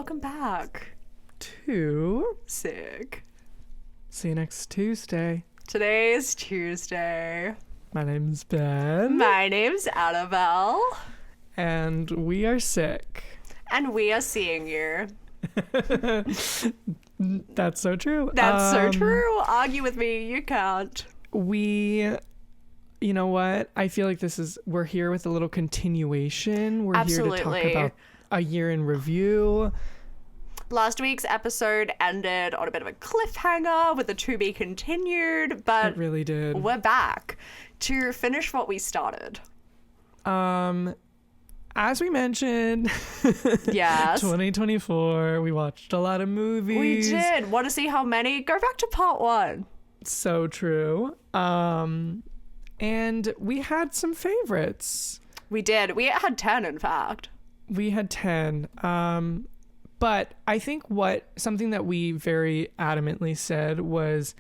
welcome back to Sick. See you next Tuesday. Today's Tuesday. My name's Ben. My name's Annabel. And we are sick. And we are seeing you. That's so true. That's so true. Argue with me. You can't. You know what? I feel like we're here with a little continuation. We're Absolutely. here to talk about a year in review. Last week's episode ended on a bit of a cliffhanger with a to be continued, but It really did. we're back to finish what we started. As we mentioned, Yes. 2024, we watched a lot of movies. We did. Want to see how many? Go back to part 1. So true. And we had some favorites. We did. We had 10, in fact. We had 10. But I think something that we very adamantly said was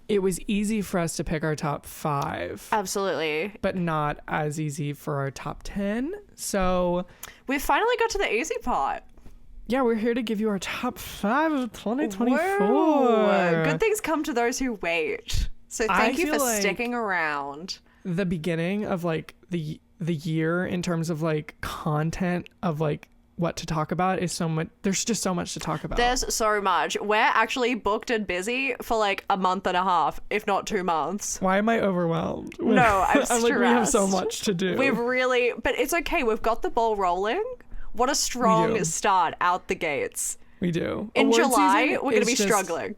it was easy for us to pick our top 5. Absolutely. But not as easy for our top 10. So We finally got to the easy part. yeah, we're here to give you our top 5 of 2024. Whoa. Good things come to those who wait. So thank you feel for like sticking around. The beginning of like the year in terms of like content of like what to talk about is so much. There's just so much to talk about. There's so much. We're actually booked and busy for like a month and a half, if not 2 months. Why am I overwhelmed? No, I'm stressed. like, we have so much to do. But it's okay. We've got the ball rolling. What a strong start out the gates. We do. In Award July, season we're going to be is just- struggling.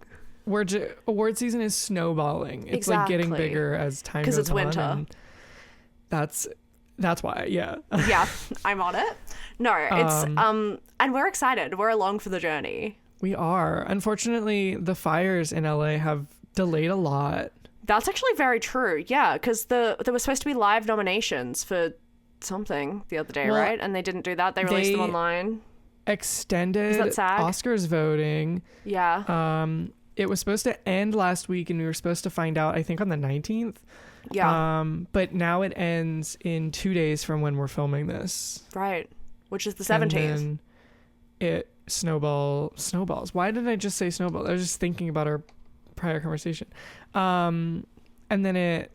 Award season is snowballing. It's like getting Exactly. bigger as time goes on. Because it's winter. And that's why, yeah. Yeah, I'm on it. No, it's and we're excited. We're along for the journey. We are. Unfortunately, the fires in LA have delayed a lot. That's actually very true. Yeah, because there were supposed to be live nominations for something the other day, Well, right? And they didn't do that. They released them they- online. Extended Is that sad? Oscars voting. Yeah. It was supposed to end last week and we were supposed to find out, I think, on the 19th. Yeah. But now it ends in 2 days from when we're filming this. Right. Which is the And 17th. then it snowballs. Why did I just say snowball? I was just thinking about our prior conversation. And then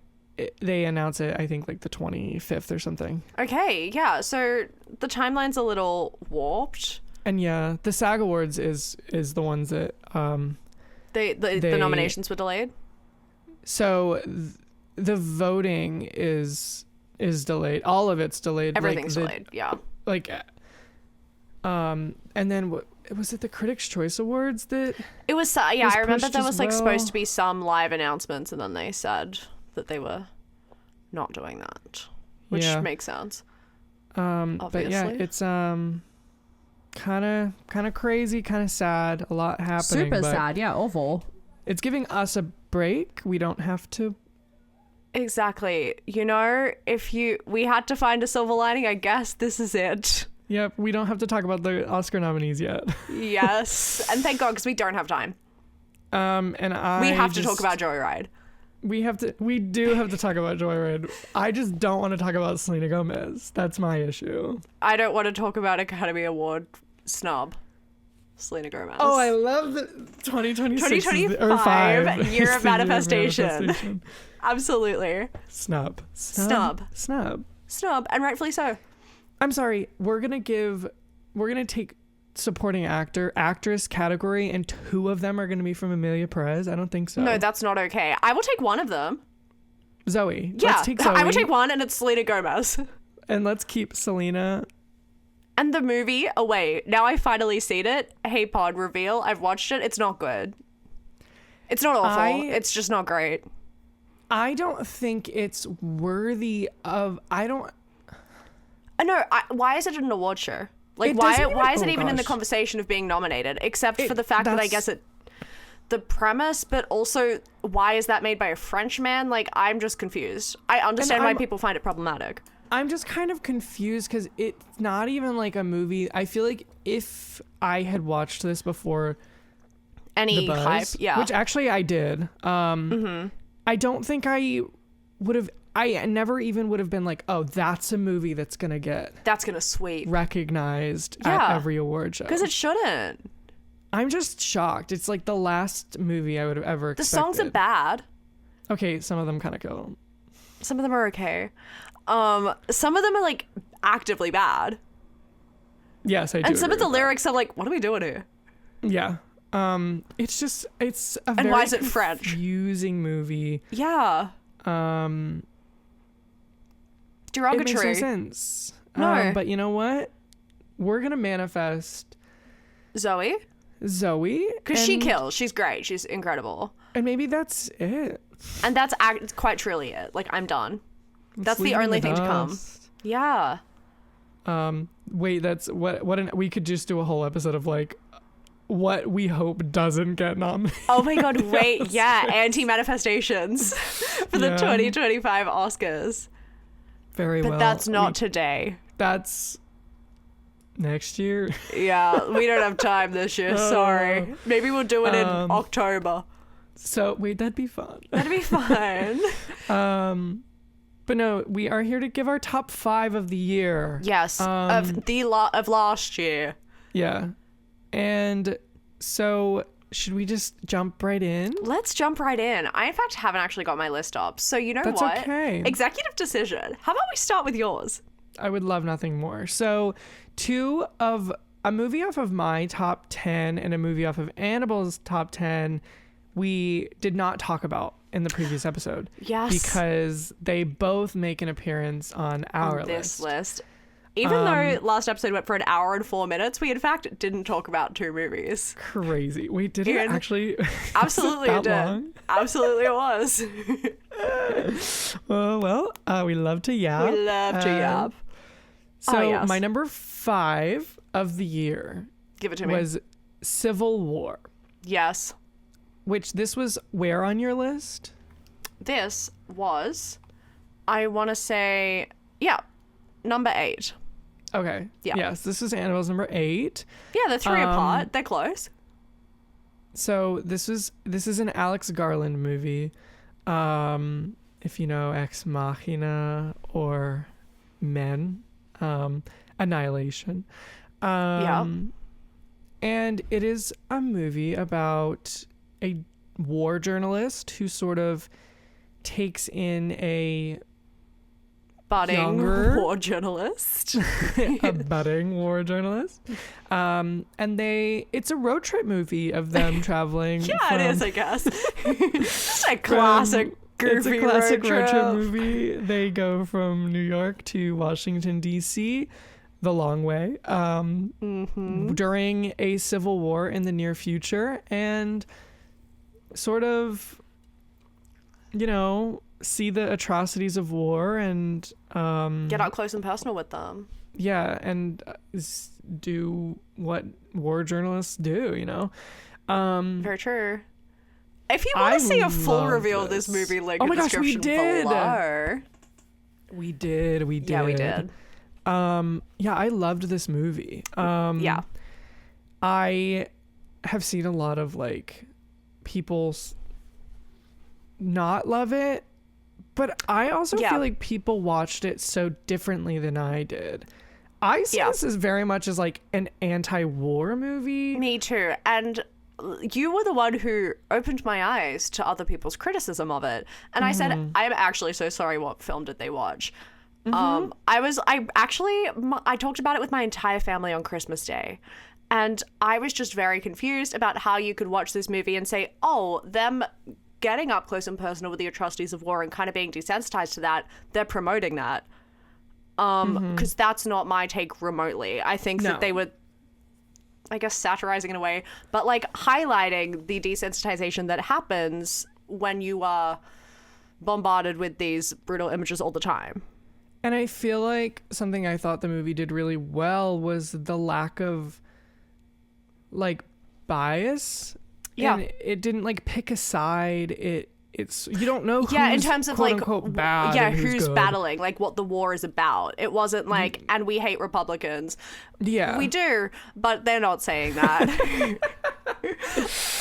they announce it, I think, like the 25th or something. Okay. Yeah. So the timeline's a little warped. And yeah, the SAG Awards is the ones that The nominations were delayed. so the voting is delayed. All of it's delayed. Everything's delayed. Yeah. Like, and then was it the Critics' Choice Awards that? It was. Yeah, was I remember pushed there as was like well? supposed to be some live announcements, and then they said that they were not doing that, which Yeah. makes sense. But yeah, Obviously. it's kind of crazy, kind of sad. A lot happening. Super but sad, yeah, awful. It's giving us a break. We don't have to. Exactly. You know, we had to find a silver lining, I guess this is it. Yep, we don't have to talk about the Oscar nominees yet. Yes. And thank God, because we don't have time. And We have to talk about Joyride. We do have to talk about Joyride. I just don't want to talk about Selena Gomez. That's my issue. I don't want to talk about Academy Award snub Selena Gomez. Oh, I love the 2026 2025 is year of the manifestation. Absolutely. Snub. Snub. And rightfully so. I'm sorry. We're gonna take supporting actress category, and 2 of them are gonna be from Amelia Perez. I don't think so. No, that's not okay. I will take one of them. Zoe. Yeah, Let's take Zoe, I will take one, and it's Selena Gomez. and let's keep Selena. And the movie, wait, now I finally seen it. Hey Pod reveal. I've watched it. It's not good. It's not awful. It's just not great. I don't think it's worthy of. I don't. No, why is it an award show? Like, It why doesn't even- is it oh, even in the gosh. conversation of being nominated? Except for the fact that I that's- guess the premise, but also why is that made by a French man? Like, I'm just confused. I understand why people find it problematic. I'm just kind of confused because it's not even like a movie. I feel like if I had watched this before Any The Buzz, hype, yeah. which actually I did, I don't think I would have. I never even would have been like, oh, that's a movie that's gonna sweep recognized at every award show, because it shouldn't. I'm just shocked. It's like the last movie I would have ever expected. The songs are bad. Okay, some of them kind of go. Some of them are okay. Some of them are like actively bad. Yes, I do. And some of the lyrics are like, what are we doing here? Yeah. It's a and very why is it French? confusing movie. Yeah. Derogatory. It makes no sense. No. But you know what? We're gonna manifest Zoe. Because she kills. She's great. She's incredible. And maybe that's it. And that's quite truly it. Like, I'm done. That's the only thing to come. Yeah. Wait, that's we could just do a whole episode of like what we hope doesn't get nominated. Oh my god, wait, yeah, anti-manifestations for the 2025 Oscars. Very well. But that's not today. That's next year. Yeah, we don't have time this year, sorry. Maybe we'll do it in October. So, wait, that'd be fun. That'd be fun. But no, we are here to give our top 5 of the year. Yes, of last year. Yeah. And so, should we just jump right in? Let's jump right in. I, in fact, haven't actually got my list up. So, you know That's what? Okay. Executive decision. How about we start with yours? I would love nothing more. So, a movie off of my top 10 and a movie off of Annabel's top 10, we did not talk about in the previous episode. Yes. Because they both make an appearance on our this list. Even though last episode went for an hour and 4 minutes, we in fact didn't talk about 2 movies. Crazy. Wait, did it actually? Absolutely it did. Long? Absolutely it was. Well, we love to yap. We love to yap. So my number 5 of the year Give it to me. Was Civil War. Yes. Which this was where on your list? This was, I want to say, number 8. Okay. Yeah. Yes, this is Annabelle's number 8. Yeah, they're 3 apart. They're close. So this is an Alex Garland movie. If you know Ex Machina or Men, Annihilation. And it is a movie about a war journalist who sort of takes in a budding war journalist. A budding war journalist. And it's a road trip movie of them traveling. It is, I guess. Just a classic goofy it's a classic road trip movie. They go from New York to Washington, D.C., the long way, during a civil war in the near future, and sort of, see the atrocities of war and get up close and personal with them. Yeah, and do what war journalists do, Very true. If you want to see a full reveal of this movie, link in the description below. We did. Yeah, we did. I loved this movie. I have seen a lot of people not love it, but I also feel like people watched it so differently than I did. I see this as very much as an anti-war movie. Me too. And you were the one who opened my eyes to other people's criticism of it. And I said, I'm actually so sorry, what film did they watch? I talked about it with my entire family on Christmas Day. And I was just very confused about how you could watch this movie and say, oh, them getting up close and personal with the atrocities of war and kind of being desensitized to that, they're promoting that. Because that's not my take remotely. I think that they were, I guess, satirizing in a way, but highlighting the desensitization that happens when you are bombarded with these brutal images all the time. And I feel like something I thought the movie did really well was the lack of bias. Yeah. And it didn't pick a side. It's you don't know who's in terms of quote unquote bad. Yeah, who's good. battling, what the war is about. It wasn't and we hate Republicans. Yeah. We do, but they're not saying that.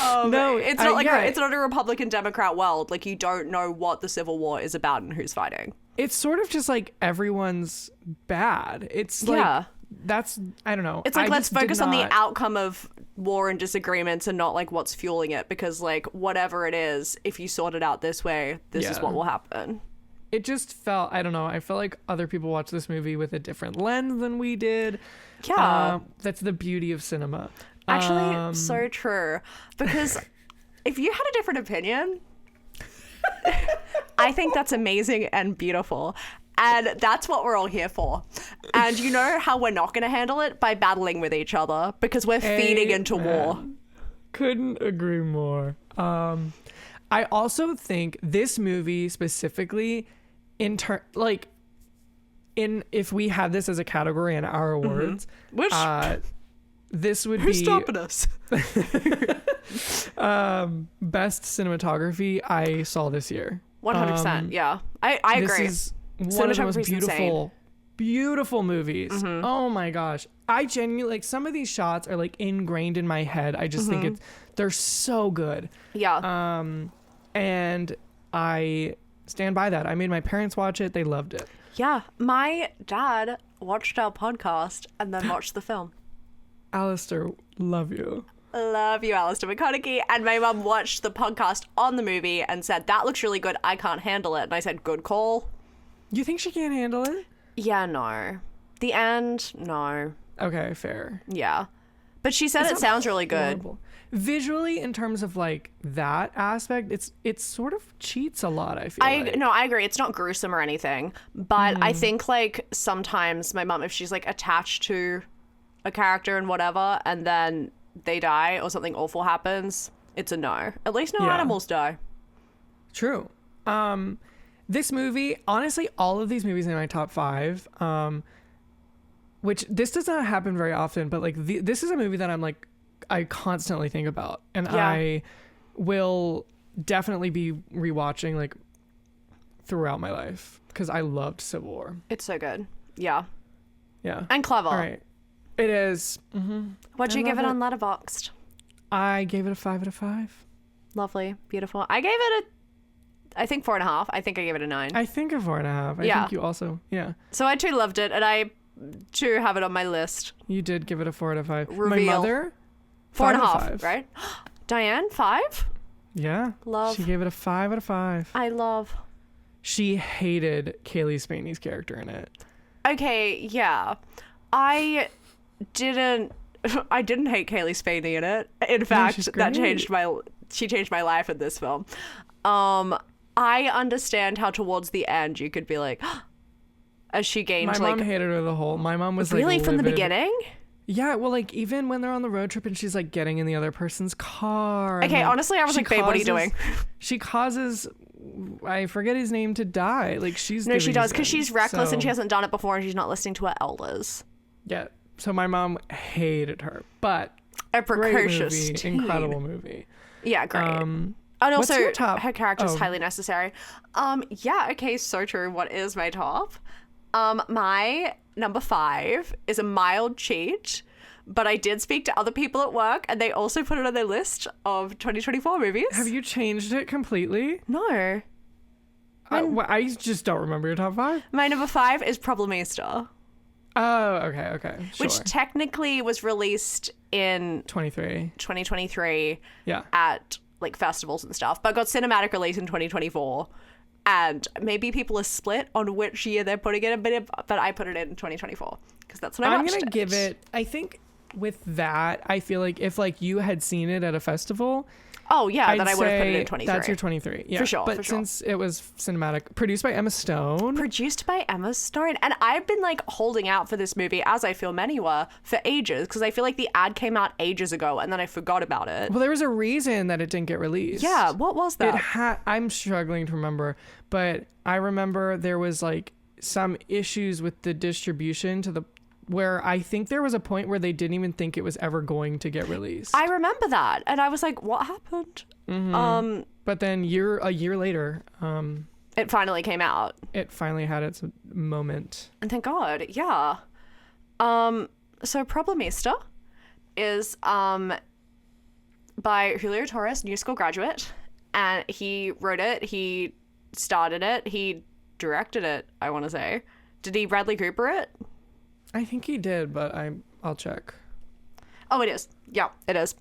No, it's not it's not a Republican Democrat world. Like, you don't know what the Civil War is about and who's fighting. It's sort of just like everyone's bad. It's like that's, I don't know. It's like, let's focus on the outcome of war and disagreements and not like what's fueling it, because like whatever it is, if you sort it out this way, this is what will happen. It just felt, I don't know, I felt like other people watched this movie with a different lens than we did. Yeah. That's the beauty of cinema. Actually, so true. Because if you had a different opinion, I think that's amazing and beautiful. And that's what we're all here for. And you know how we're not going to handle it? By battling with each other, because we're feeding into war. Couldn't agree more. I also think this movie specifically, if we had this as a category in our awards, which this would who's be stopping us? Best cinematography I saw this year. 100%. Yeah, I agree. This is one of the most beautiful movies. Oh my gosh, I genuinely, like, some of these shots are like ingrained in my head. I just think they're so good. Yeah. And I stand by that. I made my parents watch it. They loved it. Yeah, my dad watched our podcast and then watched the film. Alistair, love you. Love you, Alistair McConaughey. And my mum watched the podcast on the movie and said, that looks really good. I can't handle it. And I said, good call. You think she can't handle it? Yeah, no. The end, no. Okay, fair. Yeah. But she said it sounds really good. Horrible. Visually, in terms of like that aspect, it sort of cheats a lot, I feel like. No, I agree. It's not gruesome or anything. But I think like sometimes my mum, if she's like attached to a character and whatever, and then they die or something awful happens, it's a no. At least no animals die. True. This movie, honestly, all of these movies in my top 5, which this does not happen very often, but like this is a movie that I'm like, I constantly think about, and I will definitely be rewatching like throughout my life, because I loved Civil War. It's so good. Yeah. Yeah. And clever. All right. It is. What'd you give it on Letterboxd? I gave it a 5 out of 5. Lovely. Beautiful. I gave it I think 4.5. I think I gave it a 9. I think a 4.5. I think you also, So I too loved it, and I too have it on my list. You did give it a 4 out of 5. Reveal. My mother, 4.5, right? Diane, 5? Yeah. Love. She gave it a 5 out of 5. I love. She hated Kaylee Spaney's character in it. Okay, yeah. I didn't hate Kaylee Spaney in it. In fact, she changed my life in this film. I understand how towards the end you could be like, as she gained my mom hated her my mom was really like from the beginning. Yeah, well, like even when they're on the road trip and she's like getting in the other person's car. Okay, honestly, I was like, babe, what are you doing? She causes, I forget his name, to die. Like she does, because she's reckless and she hasn't done it before and she's not listening to her elders. Yeah, so my mom hated her, but a precocious great movie, teen. incredible movie. Yeah, great. And also, her character is Oh. highly necessary. Yeah, okay, so true. What is my top? My number 5 is a mild cheat, but I did speak to other people at work, and they also put it on their list of 2024 movies. Have you changed it completely? No. I just don't remember your top 5. My number 5 is Problemista. Oh, okay. Sure. Which technically was released in 2023 at like festivals and stuff, but got cinematic release in 2024. And maybe people are split on which year they're putting it in, but I put it in 2024 because that's when I watched it. I'm gonna give it, I think with that, I feel like if like you had seen it at a festival, then I would have put it in 23. That's your 23. Yeah. For sure. But since it was cinematic, produced by Emma Stone. And I've been like holding out for this movie, as I feel many were, for ages, because I feel like the ad came out ages ago and then I forgot about it. Well, there was a reason that it didn't get released. Yeah, what was that? I'm struggling to remember, but I remember there was like some issues with the distribution where I think there was a point where they didn't even think it was ever going to get released. I remember that, and I was like, what happened? Mm-hmm. But then a year later, it finally came out. It finally had its moment. And thank God, yeah. So Problemista is by Julio Torres, New School graduate, and he wrote it, he started it, he directed it, I want to say. Did he Bradley Cooper it? I think he did, but I'll check. Oh, it is. Yeah, it is.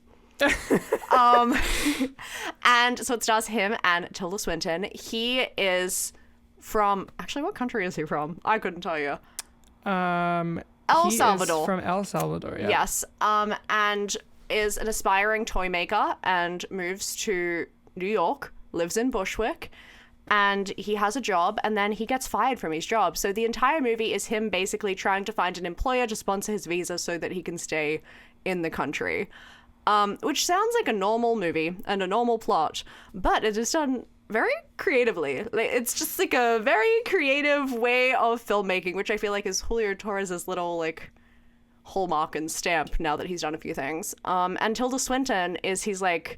And so it stars him and Tilda Swinton. He is from, actually, what country is he from? I couldn't tell you. El Salvador. From El Salvador, yeah. Yes. And is an aspiring toy maker and moves to New York, lives in Bushwick, and he has a job, and then he gets fired from his job. So the entire movie is him basically trying to find an employer to sponsor his visa so that he can stay in the country. Which sounds like a normal movie and a normal plot, but it is done very creatively. Like, it's just like a very creative way of filmmaking, which I feel like is Julio Torres' little like hallmark and stamp now that he's done a few things. And Tilda Swinton is his like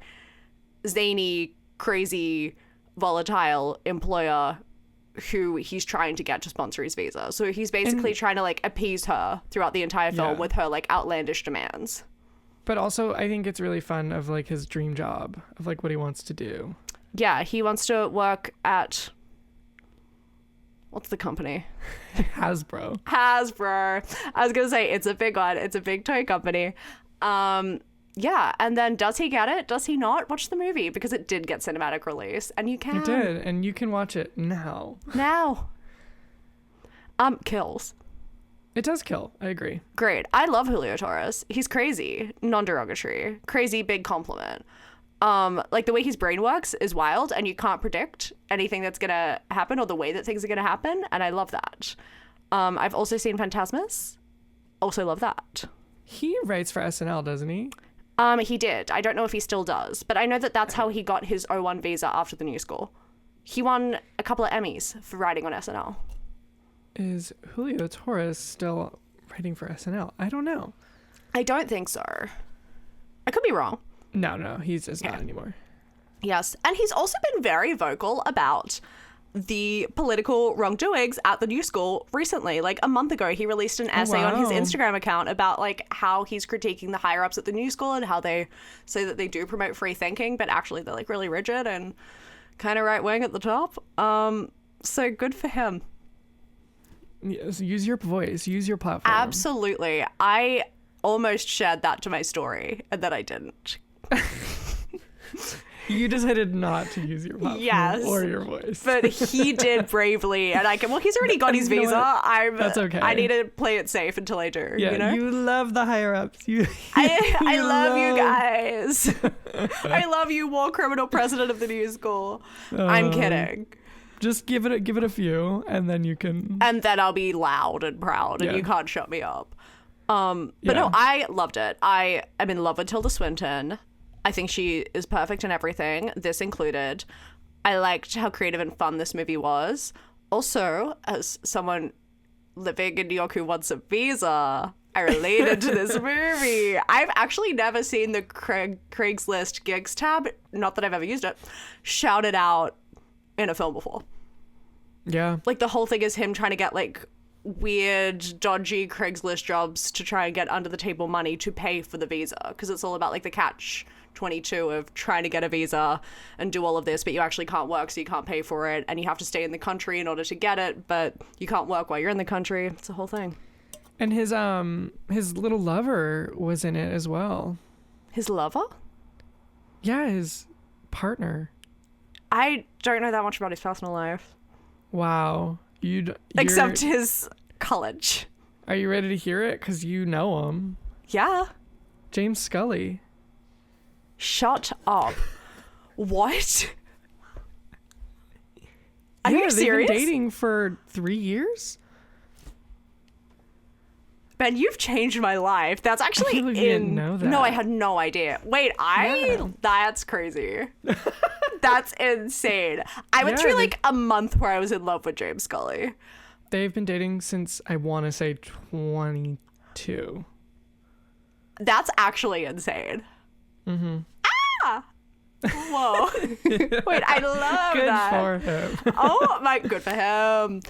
zany, crazy, volatile employer who he's trying to get to sponsor his visa. So he's basically trying to like appease her throughout the entire film with her like outlandish demands. But also, I think it's really fun of like his dream job of like what he wants to do. Yeah, he wants to work at, what's the company? Hasbro. I was gonna say it's a big one. It's a big toy company. Yeah, and then does he get it? Does he not? Watch the movie because it did get cinematic release, and you can. It did, and you can watch it now. Now. Kills. It does kill. I agree. Great. I love Julio Torres. He's crazy. Non-derogatory. Crazy big compliment. Like the way his brain works is wild, and you can't predict anything that's gonna happen or the way that things are gonna happen, and I love that. I've also seen Phantasmus. Also love that. He writes for SNL, doesn't he? He did. I don't know if he still does, but I know that that's how he got his O1 visa after the New School. He won a couple of Emmys for writing on SNL. Is Julio Torres still writing for SNL? I don't know. I don't think so. I could be wrong. No, he's just not anymore. Yes, and he's also been very vocal about the political wrongdoings at the New School recently. Like a month ago, he released an essay on his Instagram account about like how he's critiquing the higher ups at the New School and how they say that they do promote free thinking, but actually they're like really rigid and kind of right wing at the top. So good for him. Yes, use your voice, use your platform. Absolutely. I almost shared that to my story and then I didn't. You decided not to use your platform or your voice. But he did bravely, and he's already got his visa. That's okay. I need to play it safe until I do. Yeah, you know? You love the higher ups. I love you guys. I love you, war criminal president of the New School. I'm kidding. Just give it a few, and then you can. And then I'll be loud and proud, and you can't shut me up. But no, I loved it. I am in love with Tilda Swinton. I think she is perfect in everything, this included. I liked how creative and fun this movie was. Also, as someone living in New York who wants a visa, I related to this movie. I've actually never seen the Craigslist gigs tab, not that I've ever used it, shouted out in a film before. Yeah. Like the whole thing is him trying to get like weird, dodgy Craigslist jobs to try and get under the table money to pay for the visa, because it's all about like the catch-22 of trying to get a visa and do all of this, but you actually can't work, so you can't pay for it, and you have to stay in the country in order to get it, but you can't work while you're in the country. It's a whole thing. And his little lover was in it as well. His lover? Yeah, his partner. I don't know that much about his personal life. Wow. Except his college. Are you ready to hear it? Because you know him. Yeah. James Scully. Shut up. What? Are you serious? They've been dating for 3 years? Ben, you've changed my life. That's actually you didn't know that. No, I had no idea. Wait, that's crazy. That's insane. I went through like a month where I was in love with James Scully. They've been dating since, I want to say, 22. That's actually insane. Mm-hmm. Ah! Whoa. Wait, I love that. Good for him. Oh my, good for him.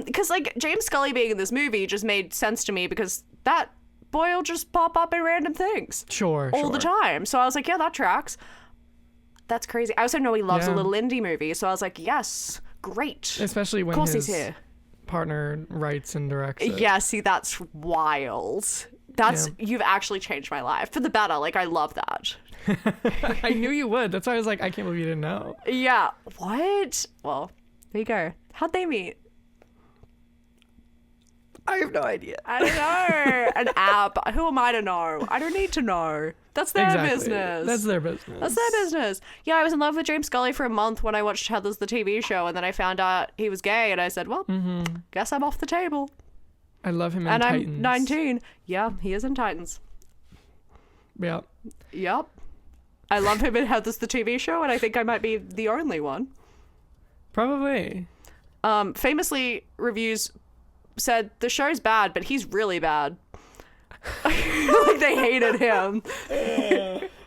Because like James Scully being in this movie just made sense to me because that boy will just pop up in random things. Sure. All the time. So I was like, yeah, that tracks. That's crazy. I also know he loves a little indie movie. So I was like, yes, great. Especially when of course his he's here. partner writes and directs it. Yeah, see, that's wild. You've actually changed my life for the better. Like, I love that. I knew you would. That's why I was like, I can't believe you didn't know. Yeah. What? Well, there you go. How'd they meet? I have no idea. I don't know. An app. Who am I to know? I don't need to know. That's their business. That's their business. That's their business. Yeah, I was in love with James Scully for a month when I watched Heather's the TV show, and then I found out he was gay, and I said, well, guess I'm off the table. I love him in and Titans. I'm 19. Yeah, he is in Titans. Yeah. Yep. I love him in Heather's the TV show, and I think I might be the only one. Probably. Famously, reviews said the show's bad, but he's really bad. Like, they hated him.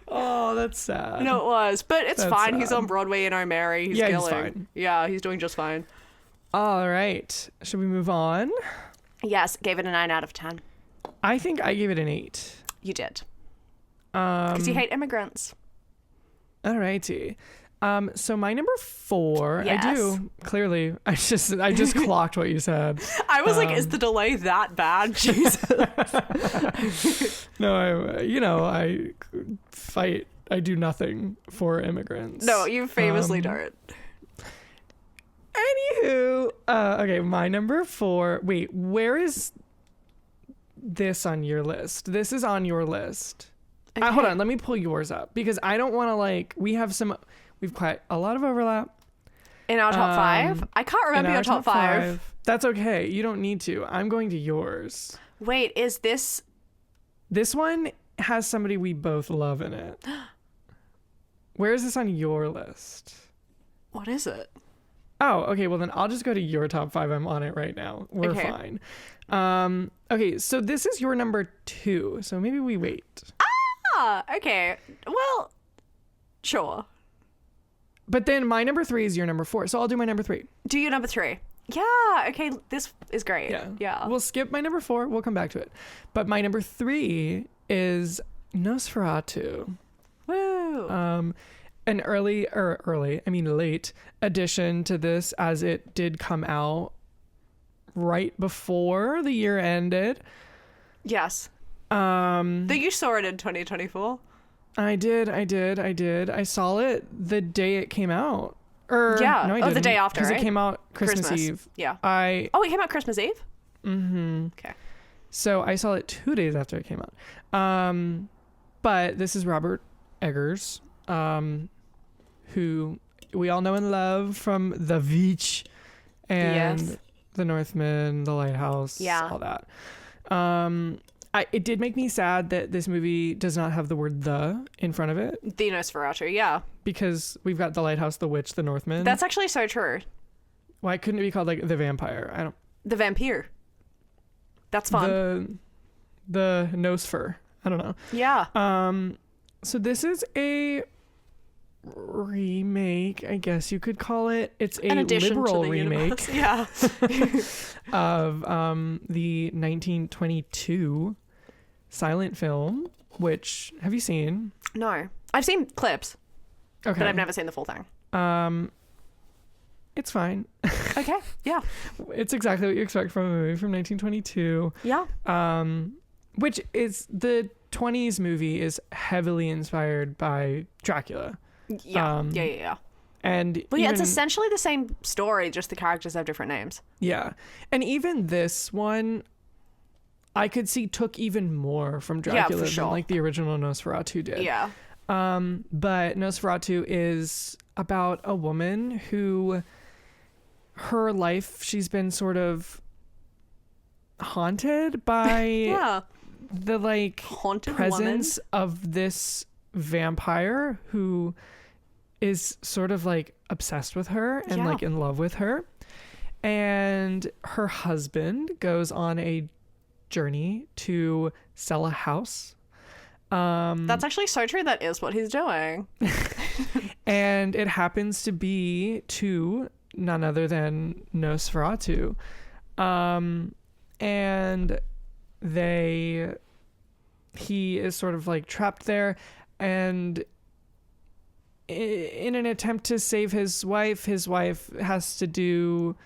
Oh, that's sad. No, it was. But it's That's fine. sad. He's on Broadway in O'Mary. He's killing. He's fine. Yeah, he's doing just fine. All right. Should we move on? Yes, gave it a 9 out of 10. I think I gave it an 8. You did. Because you hate immigrants. All righty. So my number 4, Yes. I do, clearly. I just clocked what you said. I was like, is the delay that bad? Jesus. No, I fight. I do nothing for immigrants. No, you famously don't. Anywho, okay, my number 4. Wait, where is this on your list? This is on your list. Okay. Hold on, let me pull yours up because I don't want to we've quite a lot of overlap. In our top 5? I can't remember your top 5. That's okay. You don't need to. I'm going to yours. Wait, is this... This one has somebody we both love in it. Where is this on your list? What is it? Oh, okay. Well, then I'll just go to your top 5. I'm on it right now. We're fine. Okay, so this is your number 2. So maybe we wait. Ah, okay. Well, sure. But then my number 3 is your number 4. So I'll do my number 3. Do you number 3? Yeah. Okay. This is great. Yeah. We'll skip my number 4. We'll come back to it. But my number 3 is Nosferatu. Woo. An late addition to this, as it did come out right before the year ended. Yes. You saw it in 2024. I did. I saw it the day it came out. No, I didn't. The day after, because right? it came out Christmas Eve. Yeah. It came out Christmas Eve? Mm-hmm. Okay. So I saw it 2 days after it came out. But this is Robert Eggers, who we all know and love from The Beach and The Northman, The Lighthouse, all that. It did make me sad that this movie does not have the word "the" in front of it. The Nosferatu, yeah. Because we've got The Lighthouse, The Witch, The Northman. That's actually so true. Why couldn't it be called like The Vampire? The Vampire. That's fun. The Nosfer. I don't know. Yeah. So this is a remake, I guess you could call it. It's a liberal remake. Yeah. of the 1922 silent film, which have you seen? No. I've seen clips. Okay. But I've never seen the full thing. It's fine. Okay. Yeah. It's exactly what you expect from a movie from 1922. Yeah. Which is the 20s movie is heavily inspired by Dracula. Yeah. Yeah. And it's essentially the same story, just the characters have different names. Yeah. And even this one, I could see took even more from Dracula than like the original Nosferatu did. Yeah. But Nosferatu is about a woman who, her life, she's been sort of haunted by the like haunted presence woman of this vampire who is sort of like obsessed with her and like in love with her. And her husband goes on a journey to sell a house. That's actually so true. That is what he's doing. And it happens to be to none other than Nosferatu. And they he is sort of like trapped there, and in an attempt to save his wife has to do.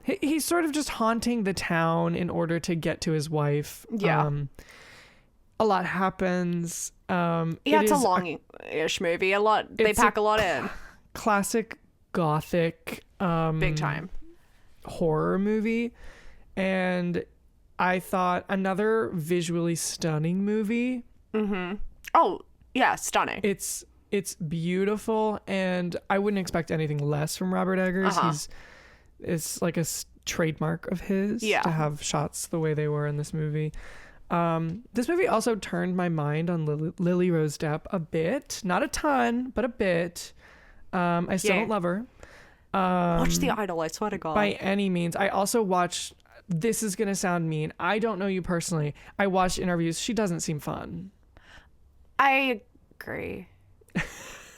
He's sort of just haunting the town in order to get to his wife. Yeah. A lot happens. It's a long-ish movie. They pack a lot in. Classic gothic, big time horror movie, and I thought another visually stunning movie. Oh yeah, stunning. It's beautiful, and I wouldn't expect anything less from Robert Eggers. It's like a trademark of his to have shots the way they were in this movie. This movie also turned my mind on Lily Rose Depp a bit, not a ton, but a bit. I still don't love her. Watch The Idol, I swear to God. By any means. I also watched, this is going to sound mean, I don't know you personally. I watched interviews. She doesn't seem fun. I agree.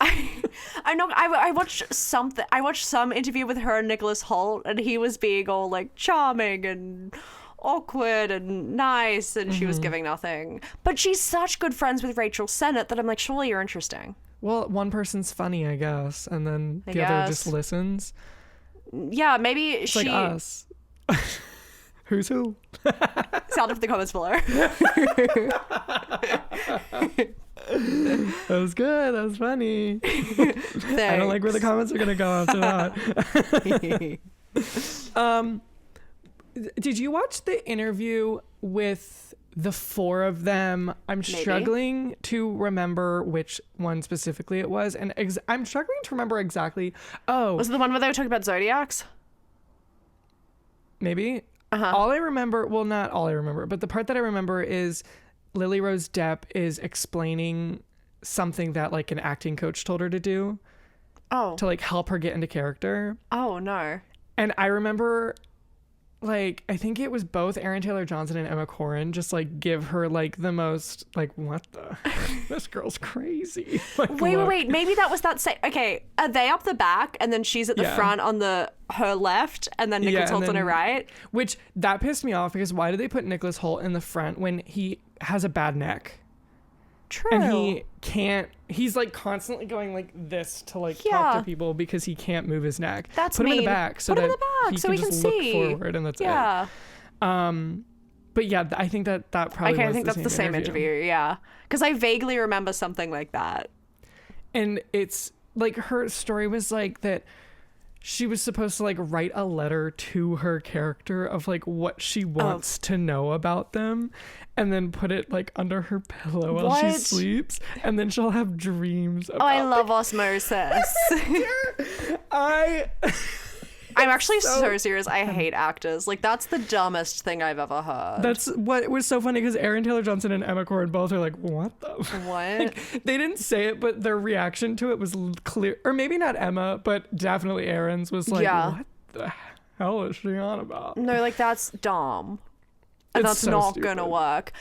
I know. I watched something. I watched some interview with her and Nicholas Hoult, and he was being all like charming and awkward and nice, and she was giving nothing. But she's such good friends with Rachel Sennett that I'm like, surely you're interesting. Well, one person's funny, I guess, and then the other just listens. Yeah, maybe it's like us. Who's who? Sound of the comments below. That was good. That was funny. I don't like where the comments are gonna go after that. Did you watch the interview with the four of them? I'm struggling to remember which one specifically it was, and I'm struggling to remember exactly. Oh, was it the one where they were talking about zodiacs? Maybe. All I remember, well, not all I remember, but the part that I remember is Lily Rose Depp is explaining something that like an acting coach told her to do. Oh. To like help her get into character. Oh, no. And I remember, like, I think it was both Aaron Taylor Johnson and Emma Corrin just like give her like the most like, what the this girl's crazy. Like, wait, maybe that was that okay, are they up the back and then she's at the front on her left and then Nicholas Hoult on her right? Which that pissed me off, because why do they put Nicholas Hoult in the front when he has a bad neck? True. And he can't, he's like constantly going like this to like talk to people because he can't move his neck. That's Put him in the back so that he can just look forward, and that's it. But yeah, I think that probably was I think that's the same interview. Yeah. Because I vaguely remember something like that. And it's like her story was like that she was supposed to like write a letter to her character of like what she wants to know about them, and then put it like under her pillow while she sleeps, and then she'll have dreams about I love osmosis. I'm actually so serious. I hate actors. Like, that's the dumbest thing I've ever heard. That's what was so funny, because Aaron Taylor Johnson and Emma Corrin both are like, what the? What? Like, they didn't say it, but their reaction to it was clear. Or maybe not Emma, but definitely Aaron's was like, what the hell is she on about? No, like, that's dumb. And that's so not gonna work.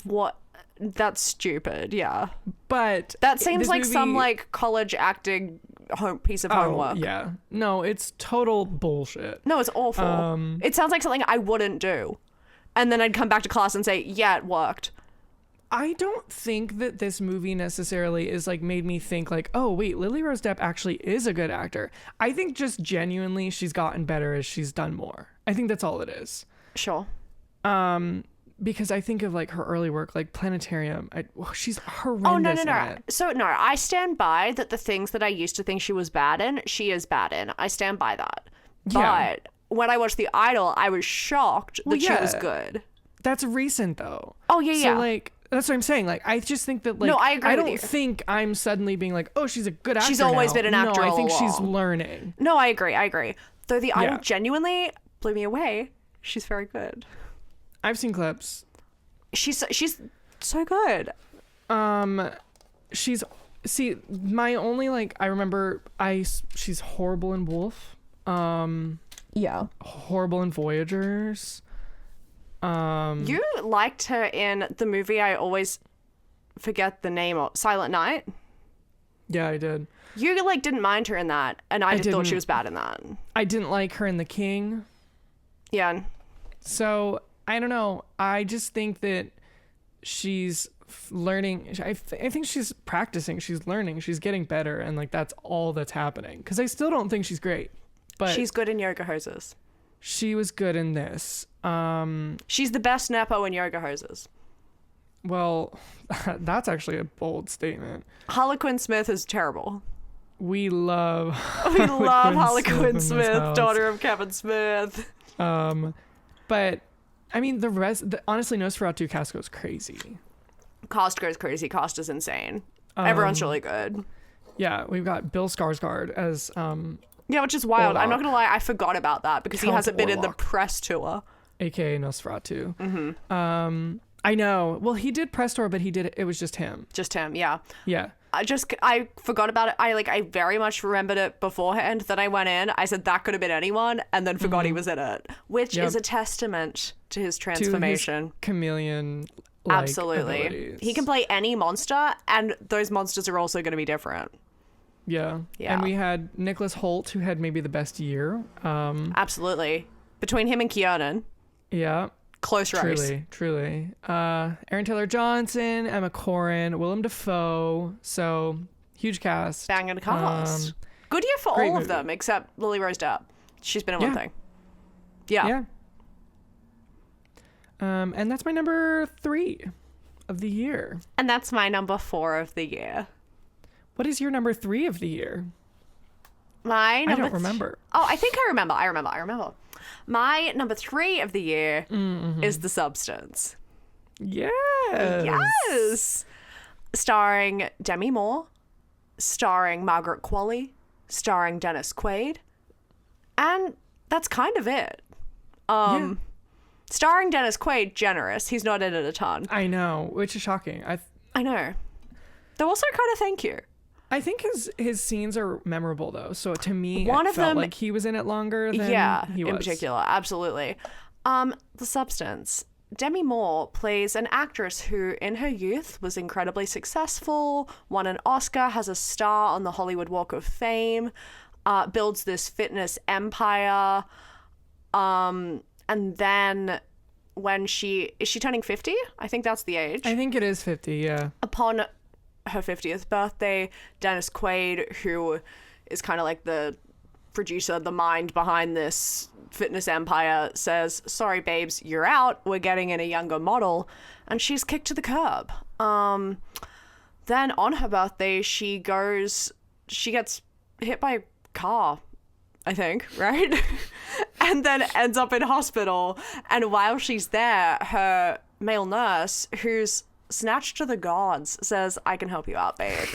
What? That's stupid, yeah. But that seems like some like college acting piece of homework. Yeah. No, it's total bullshit. No, it's awful. It sounds like something I wouldn't do. And then I'd come back to class and say, yeah, it worked. I don't think that this movie necessarily is like made me think like, oh wait, Lily Rose Depp actually is a good actor. I think just genuinely she's gotten better as she's done more. I think that's all it is. Sure. Because I think of like her early work, like Planetarium. She's horrendous. No. So no, I stand by that. The things that I used to think she was bad in, she is bad in. I stand by that. Yeah. But when I watched The Idol, I was shocked that she was good. That's recent though. Oh yeah. So like, that's what I'm saying. Like, I just think that like, no, I agree. I don't think I'm suddenly being like, oh, she's a good actor. She's always now. been an actor. No, I think all she's along. learning. No, I agree. Though The Idol genuinely blew me away. She's very good. I've seen clips. She's so good. My only like, I remember she's horrible in Wolf. Yeah. Horrible in Voyagers. You liked her in the movie I always forget the name of, Silent Night. Yeah, I did. You like didn't mind her in that, and I just thought she was bad in that. I didn't like her in The King. Yeah. So I don't know. I just think that she's learning. I think she's practicing. She's learning. She's getting better, and like that's all that's happening. Because I still don't think she's great, but She's good in yoga hoses. she was good in this. She's the best Nepo in yoga hoses. Well, that's actually a bold statement. Harlequin Smith is terrible. We love Harlequin Smith, daughter of Kevin Smith. But I mean, honestly, Nosferatu cast goes crazy. Cast goes crazy. Cast is insane. Everyone's really good. Yeah, we've got Bill Skarsgård as Yeah, which is wild. Orlok. I'm not gonna lie, I forgot about that because he Count hasn't been in the Orlok. press tour. aka Nosferatu. I know. Well, he did press tour, but it was just him. Just him, yeah. Yeah. I forgot about it. I very much remembered it beforehand. Then I went in, I said that could have been anyone, and then forgot he was in it, which is a testament to his transformation. To his chameleon. Absolutely. Abilities. He can play any monster, and those monsters are also going to be different. Yeah. Yeah. And we had Nicholas Hoult, who had maybe the best year. Absolutely. Between him and Kiernan, Yeah. close race. Truly. Aaron Taylor Johnson, Emma Corrin, Willem Dafoe. So huge cast. Banging cast. Good year for great all of movie. them, except Lily Rose Depp. She's been in one Yeah. thing. Yeah. Yeah. And that's my number 3 of the year. And that's my number 4 of the year. What is your number 3 of the year? My number I don't remember. I think I remember. My number 3 of the year is The Substance. Yes. Yes. Starring Demi Moore, starring Margaret Qualley, starring Dennis Quaid. And that's kind of it. Yeah. Starring Dennis Quaid, generous. He's not in it a ton. I know, which is shocking. I know. They're also kind of thank you. I think his scenes are memorable though. So to me, One it of felt them- like he was in it longer than he was. In particular, absolutely. The Substance. Demi Moore plays an actress who, in her youth, was incredibly successful, won an Oscar, has a star on the Hollywood Walk of Fame, builds this fitness empire, and then when is she turning 50? I think that's the age. I think it is 50, yeah. Upon her 50th birthday, Dennis Quaid, who is kind of like the producer, the mind behind this fitness empire, says, sorry babes, you're out, we're getting in a younger model, and she's kicked to the curb. Then on her birthday, she gets hit by a car, I think, right? And then ends up in hospital, and while she's there, her male nurse, who's snatched to the gods, says, I can help you out, babe,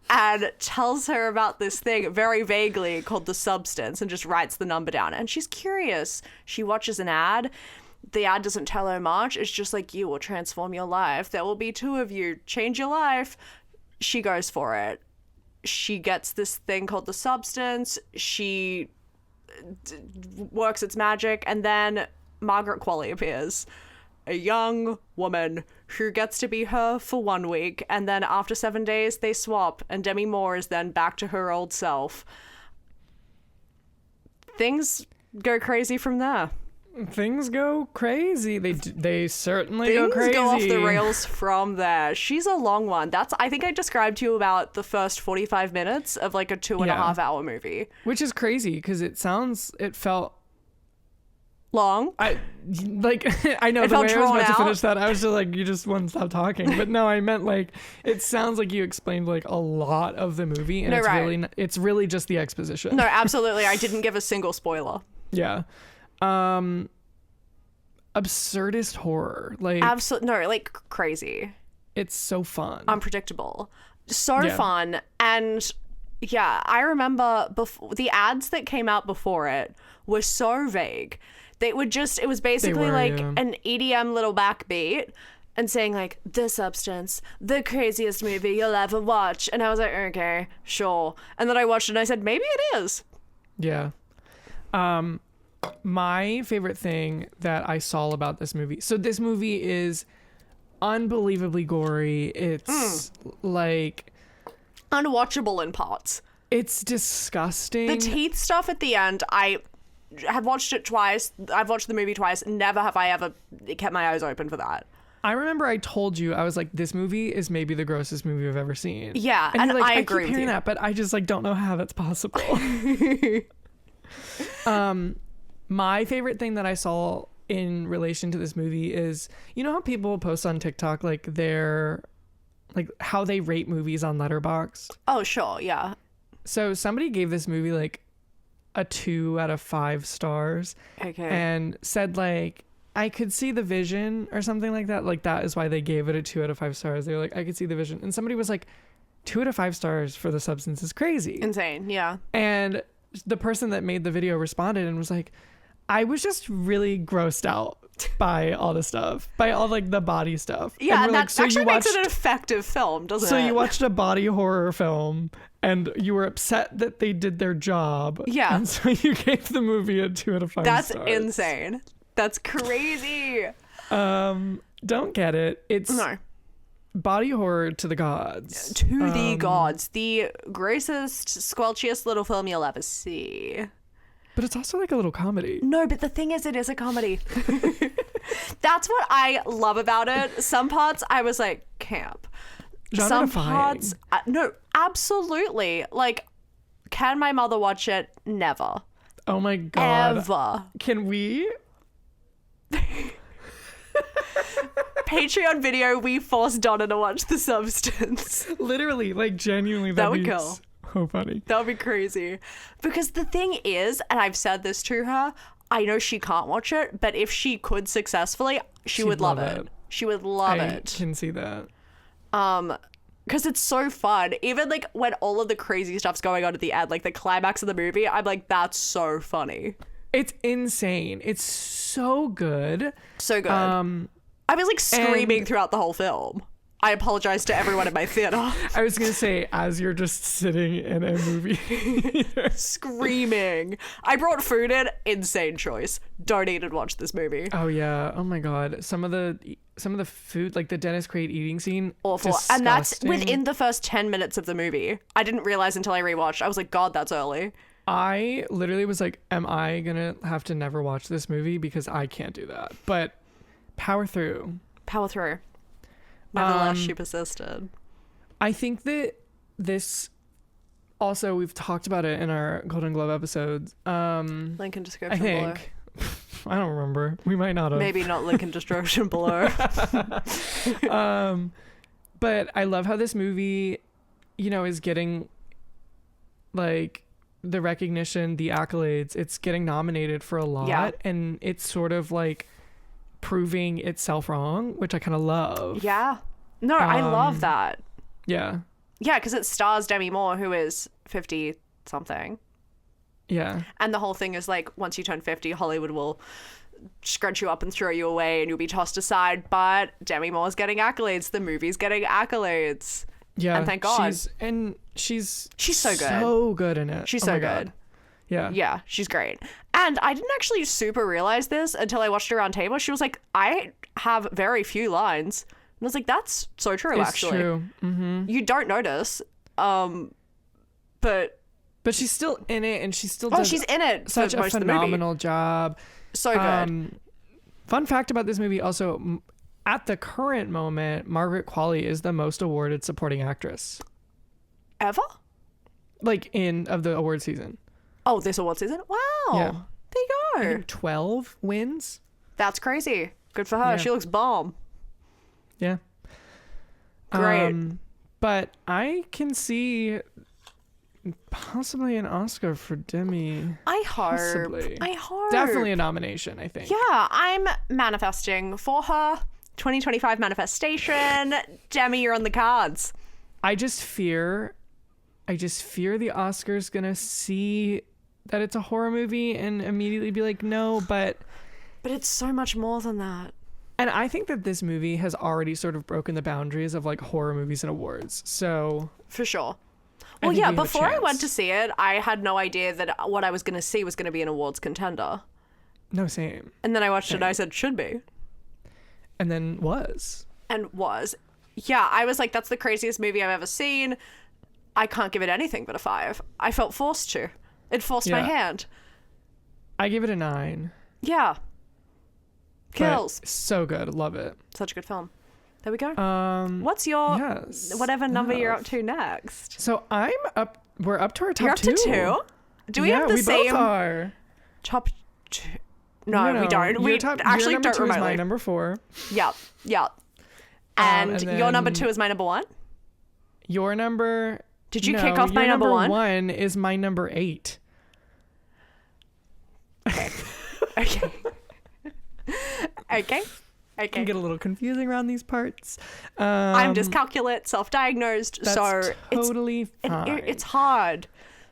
and tells her about this thing very vaguely called The Substance, and just writes the number down. And she's curious. She watches an ad. The ad doesn't tell her much. It's just like, you will transform your life. There will be 2 of you. Change your life. She goes for it. She gets this thing called The Substance. She works its magic, and then Margaret Qualley appears. A young woman who gets to be her for 1 week, and then after 7 days they swap, and Demi Moore is then back to her old self. Things go crazy from there. Things go crazy. They certainly go crazy. Things go off the rails from there. She's a long one. I think I described to you about the first 45 minutes of like a 2.5 hour movie. Which is crazy because it felt Long. I know It the way I was felt about drawn to out. finish that. I was just like, you just wouldn't stop talking. But no, I meant like it sounds like you explained like a lot of the movie, and No, it's right. it's really just the exposition. No, absolutely. I didn't give a single spoiler. Yeah. Absurdist horror. Like Absolutely. No, like crazy. it's so fun. Unpredictable. So Yeah. fun. And yeah, I remember the ads that came out before it were so vague. It was basically were, like yeah. an EDM little backbeat and saying like, The Substance, the craziest movie you'll ever watch. And I was like, okay, sure. And then I watched it and I said, maybe it is. Yeah. My favorite thing that I saw about this movie. So this movie is unbelievably gory. It's like Unwatchable in parts. it's disgusting. The teeth stuff at the end, I have watched it twice. I've watched the movie twice. Never have I ever kept my eyes open for that. I remember I told you, I was like, this movie is maybe the grossest movie I've ever seen. Yeah, and you're like, I agree keep with hearing you. that, but I just like don't know how that's possible. My favorite thing that I saw in relation to this movie is, you know how people post on TikTok like their like how they rate movies on Letterboxd? Oh, sure, yeah. So somebody gave this movie like a 2 out of 5 stars. Okay. And said like, I could see the vision or something like that. Like that is why they gave it a 2 out of 5 stars. They were like, I could see the vision. And somebody was like, 2 out of 5 stars for The Substance is crazy. Insane, yeah. And the person that made the video responded and was like, I was just really grossed out by all the stuff, by all like the body stuff. Yeah, and we're that actually makes it an effective film, doesn't it? So you watched a body horror film and you were upset that they did their job. Yeah. And so you gave the movie a 2 out of 5 That's stars. insane. That's crazy. Don't get it. It's No. body horror to the gods. To the gods. The grossest, squelchiest little film you'll ever see. But it's also like a little comedy. No, but the thing is, it is a comedy. That's what I love about it. Some parts I was like, camp. Some Genre-defying. parts, no, absolutely. Like, can my mother watch it? Never. Oh my god. Ever. Can we? Patreon video, we forced Donna to watch The Substance. Literally, like genuinely, That would be kill. so funny. That would be crazy. Because the thing is, and I've said this to her, I know she can't watch it, but if she could successfully, she would love it. She would love I it. can see that. Because it's so fun. Even like when all of the crazy stuff's going on at the end, like the climax of the movie, I'm like, that's so funny. It's insane. It's so good. So good. I was like screaming throughout the whole film. I apologize to everyone in my theater. I was gonna say, as you're just sitting in a movie, Screaming. I brought food in. Insane choice. Don't eat and watch this movie. oh yeah, oh my god, some of the food, like the Dennis Quaid eating scene, Awful. disgusting. And that's within the first 10 minutes of the movie. I didn't realize until I rewatched. I was like, God, that's early. I literally was like, am I gonna have to never watch this movie because I can't do that? But power through. Power through. Nevertheless, she persisted. I think that this also, we've talked about it in our Golden Globe episodes. Link in I description below. think. I don't remember. We might not have. Maybe not link in description below. But I love how this movie, you know, is getting like the recognition, the accolades. It's getting nominated for a lot. Yeah. And it's sort of like proving itself wrong, which I kind of love. Yeah. No, I love that. Yeah. Yeah, because it stars Demi Moore, who is 50 something. Yeah. And the whole thing is like, once you turn 50, Hollywood will scrunch you up and throw you away and you'll be tossed aside. But Demi Moore's getting accolades. The movie's getting accolades. Yeah. And thank God. She's so good. So good in it. She's Oh so my good. God. Yeah. Yeah, she's great. And I didn't actually super realize this until I watched her on table. She was like, I have very few lines. And I was like, that's so true, It's actually. true. Mm-hmm. You don't notice. But she's still in it, and she still does she's in it such for a most of the movie. phenomenal job. So good. Fun fact about this movie also, at the current moment, Margaret Qualley is the most awarded supporting actress. Ever? Like of the award season. Oh, this award season? Wow. Yeah. There you I go. think 12 wins. That's crazy. Good for her. Yeah. She looks bomb. Yeah. Great. But I can see possibly an Oscar for Demi. I hope. Possibly. I hope. Definitely a nomination, I think. Yeah, I'm manifesting for her. 2025 manifestation. Demi, you're on the cards. I just fear the Oscars gonna see that it's a horror movie and immediately be like, no, but it's so much more than that. and I think that this movie has already sort of broken the boundaries of like horror movies and awards. So For sure. I Well, think yeah, we have a before I chance. went to see it, I had no idea that what I was going to see was going to be an awards contender. No, same. And then I watched it and I said, should be. And then was. And was. Yeah, I was like, that's the craziest movie I've ever seen. I can't give it anything but a 5. I felt forced to. It forced my Yeah. hand. I give it a 9. Yeah. Kills. So good. Love it. Such a good film. There we go. What's your yes, whatever number you're up to next? So we're up to our top You're up two. to 2? Do we have the we same both are. top 2? No, we don't. We actually your number don't 2 remotely. is my number 4. Yep. And your number 2 is my number 1? Your number... Did you kick off my number 1? Your number 1 is my number 8. Okay. Okay. It can get a little confusing around these parts. I'm dyscalculate, self-diagnosed, so totally fine. It's hard.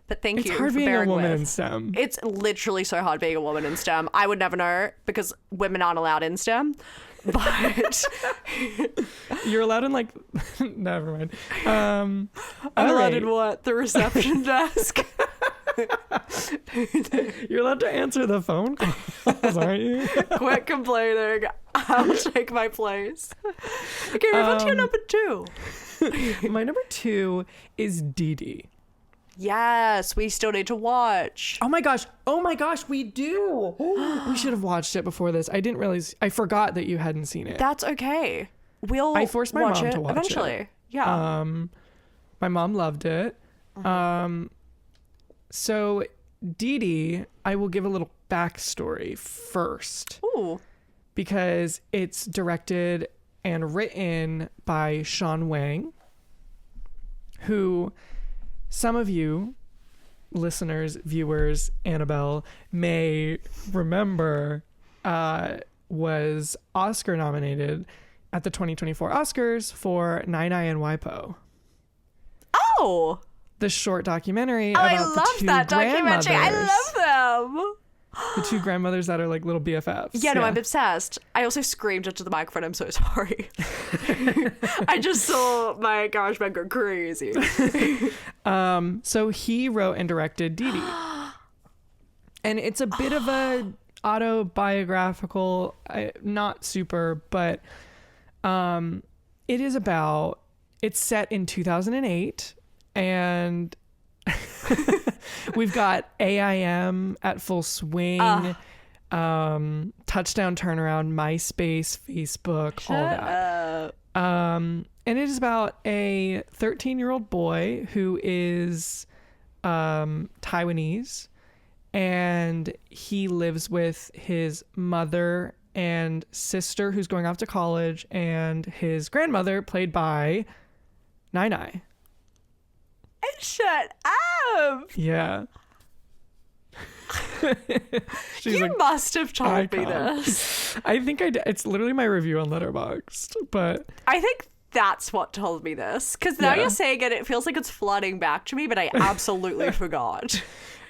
But thank you for bearing with. It's hard being a woman in STEM. It's literally so hard being a woman in STEM. I would never know because women aren't allowed in STEM. But you're allowed in like never mind. I'm allowed in what? The reception desk. You're allowed to answer the phone calls, aren't you? Quit complaining. I'll take my place. Okay, move on to your number 2. My number 2 is Dee Dee. Yes, we still need to watch. Oh my gosh, we do. We should have watched it before this. I didn't realize. I forgot that you hadn't seen it. That's okay. I forced my mom to watch eventually. it. Yeah. My mom loved it. So Dee Dee, I will give a little backstory first. Ooh. Because it's directed and written by Sean Wang, who some of you listeners, viewers, Annabel, may remember was Oscar nominated at the 2024 Oscars for Nine and WIPO. Oh! The short documentary about the two I love that documentary. I love them. The two grandmothers that are like little BFFs. Yeah, no, I'm obsessed. I also screamed into the microphone. I'm so sorry. I just saw my GarageBand go crazy. So he wrote and directed Dee Dee. And it's a bit of a autobiographical, not super, but it is about, it's set in 2008 and we've got AIM at full swing, touchdown turnaround, MySpace, Facebook, all that. And it is about a 13-year-old boy who is Taiwanese, and he lives with his mother and sister who's going off to college, and his grandmother, played by Nai. Shut up! Yeah. You must have told me this. I think I did. It's literally my review on Letterboxd, but I think that's what told me this. Because now you're saying it, it feels like it's flooding back to me, but I absolutely forgot.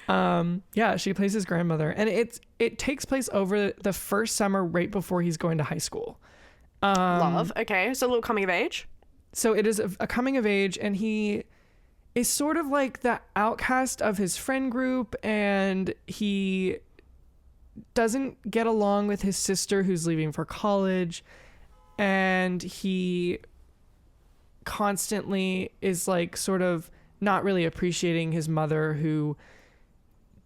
Yeah, she plays his grandmother, and it takes place over the first summer right before he's going to high school. Love. Okay, so a little coming of age. So it is a coming of age, and he is sort of like the outcast of his friend group, and he doesn't get along with his sister who's leaving for college, and he constantly is like sort of not really appreciating his mother, who,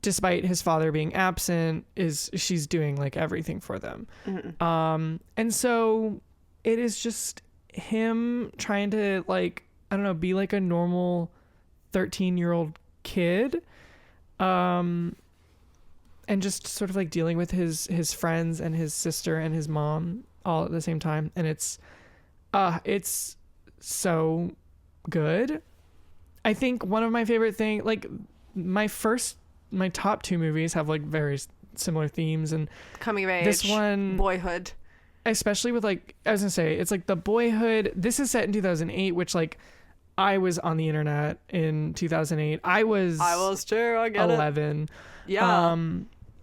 despite his father being absent, she's doing like everything for them. And so it is just him trying to, like, I don't know, be like a normal 13-year-old kid, and just sort of like dealing with his friends and his sister and his mom all at the same time, and it's so good. I think one of my favorite things, like my top 2 movies have like very similar themes, and coming of age, this one, boyhood, especially with, like, I was gonna say, it's like the boyhood. This is set in 2008, which, like, I was on the internet in 2008. I was too. I get 11. It. Yeah.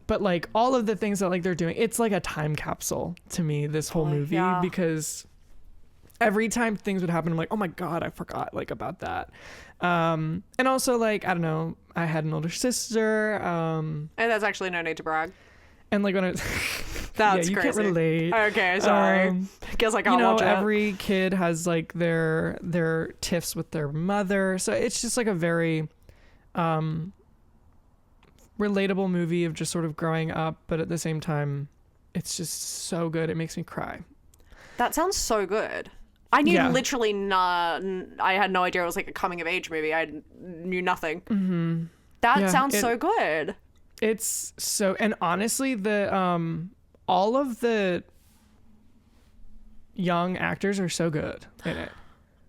But like all of the things that like they're doing, it's like a time capsule to me, this whole movie, because every time things would happen, I'm like, oh my God, I forgot like about that. And also, like, I don't know, I had an older sister. And that's actually no need to brag. And like when I that's you crazy. Can't relate. Okay, sorry. Guess I can't watch it. Every kid has like their tiffs with their mother, so it's just like a very relatable movie of just sort of growing up, but at the same time It's just so good. It makes me cry. That sounds so good. I knew Yeah. literally none. I had no idea it was like a coming of age movie. I knew nothing. Mm-hmm. That Yeah, sounds so good. It's so, and honestly, the all of the young actors are so good in it.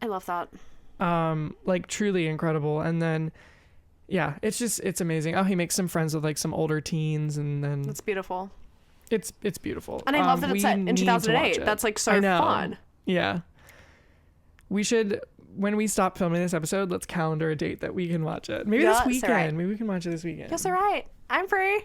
I love that. Like truly incredible. And then yeah, it's amazing. Oh, he makes some friends with like some older teens, and then That's beautiful. it's beautiful. And I love that it's set in we need to watch 2008. it. That's like so I know. fun. Yeah. We should, when we stop filming this episode, let's calendar a date that we can watch it. Maybe this Yes, weekend. alright. Maybe we can watch it this weekend. Yes, all right. I'm free.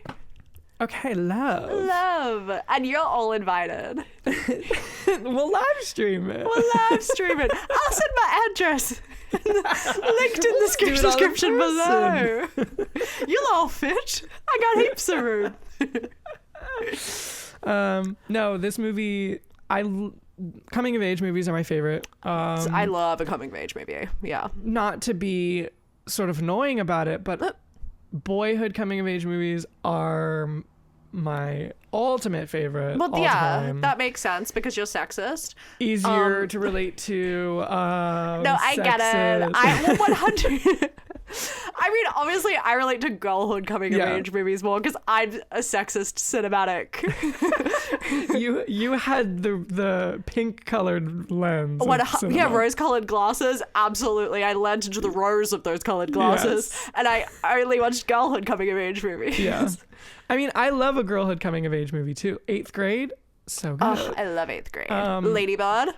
Okay, love. Love. And you're all invited. We'll live stream it. We'll live stream it. I'll send my address. Linked in the Let's do it on description below. person. You'll all fit. I got heaps of room. No, this movie, coming of age movies are my favorite. I love a coming of age movie. Yeah. Not to be sort of annoying about it, but boyhood coming of age movies are my ultimate favorite. Well, all yeah, time. that makes sense because you're sexist. Easier to relate to. No, I get it. sexist. I 100. I mean, obviously, I relate to girlhood coming of age movies more because I'm a sexist cinematic. you had the pink colored lens. of Yeah, cinema. rose-colored glasses. Absolutely, I lent into the rose of those colored glasses, Yes. and I only watched girlhood coming of age movies. Yeah. I mean, I love a girlhood coming of age movie too. 8th grade, so good. Oh, I love 8th grade. Ladybird.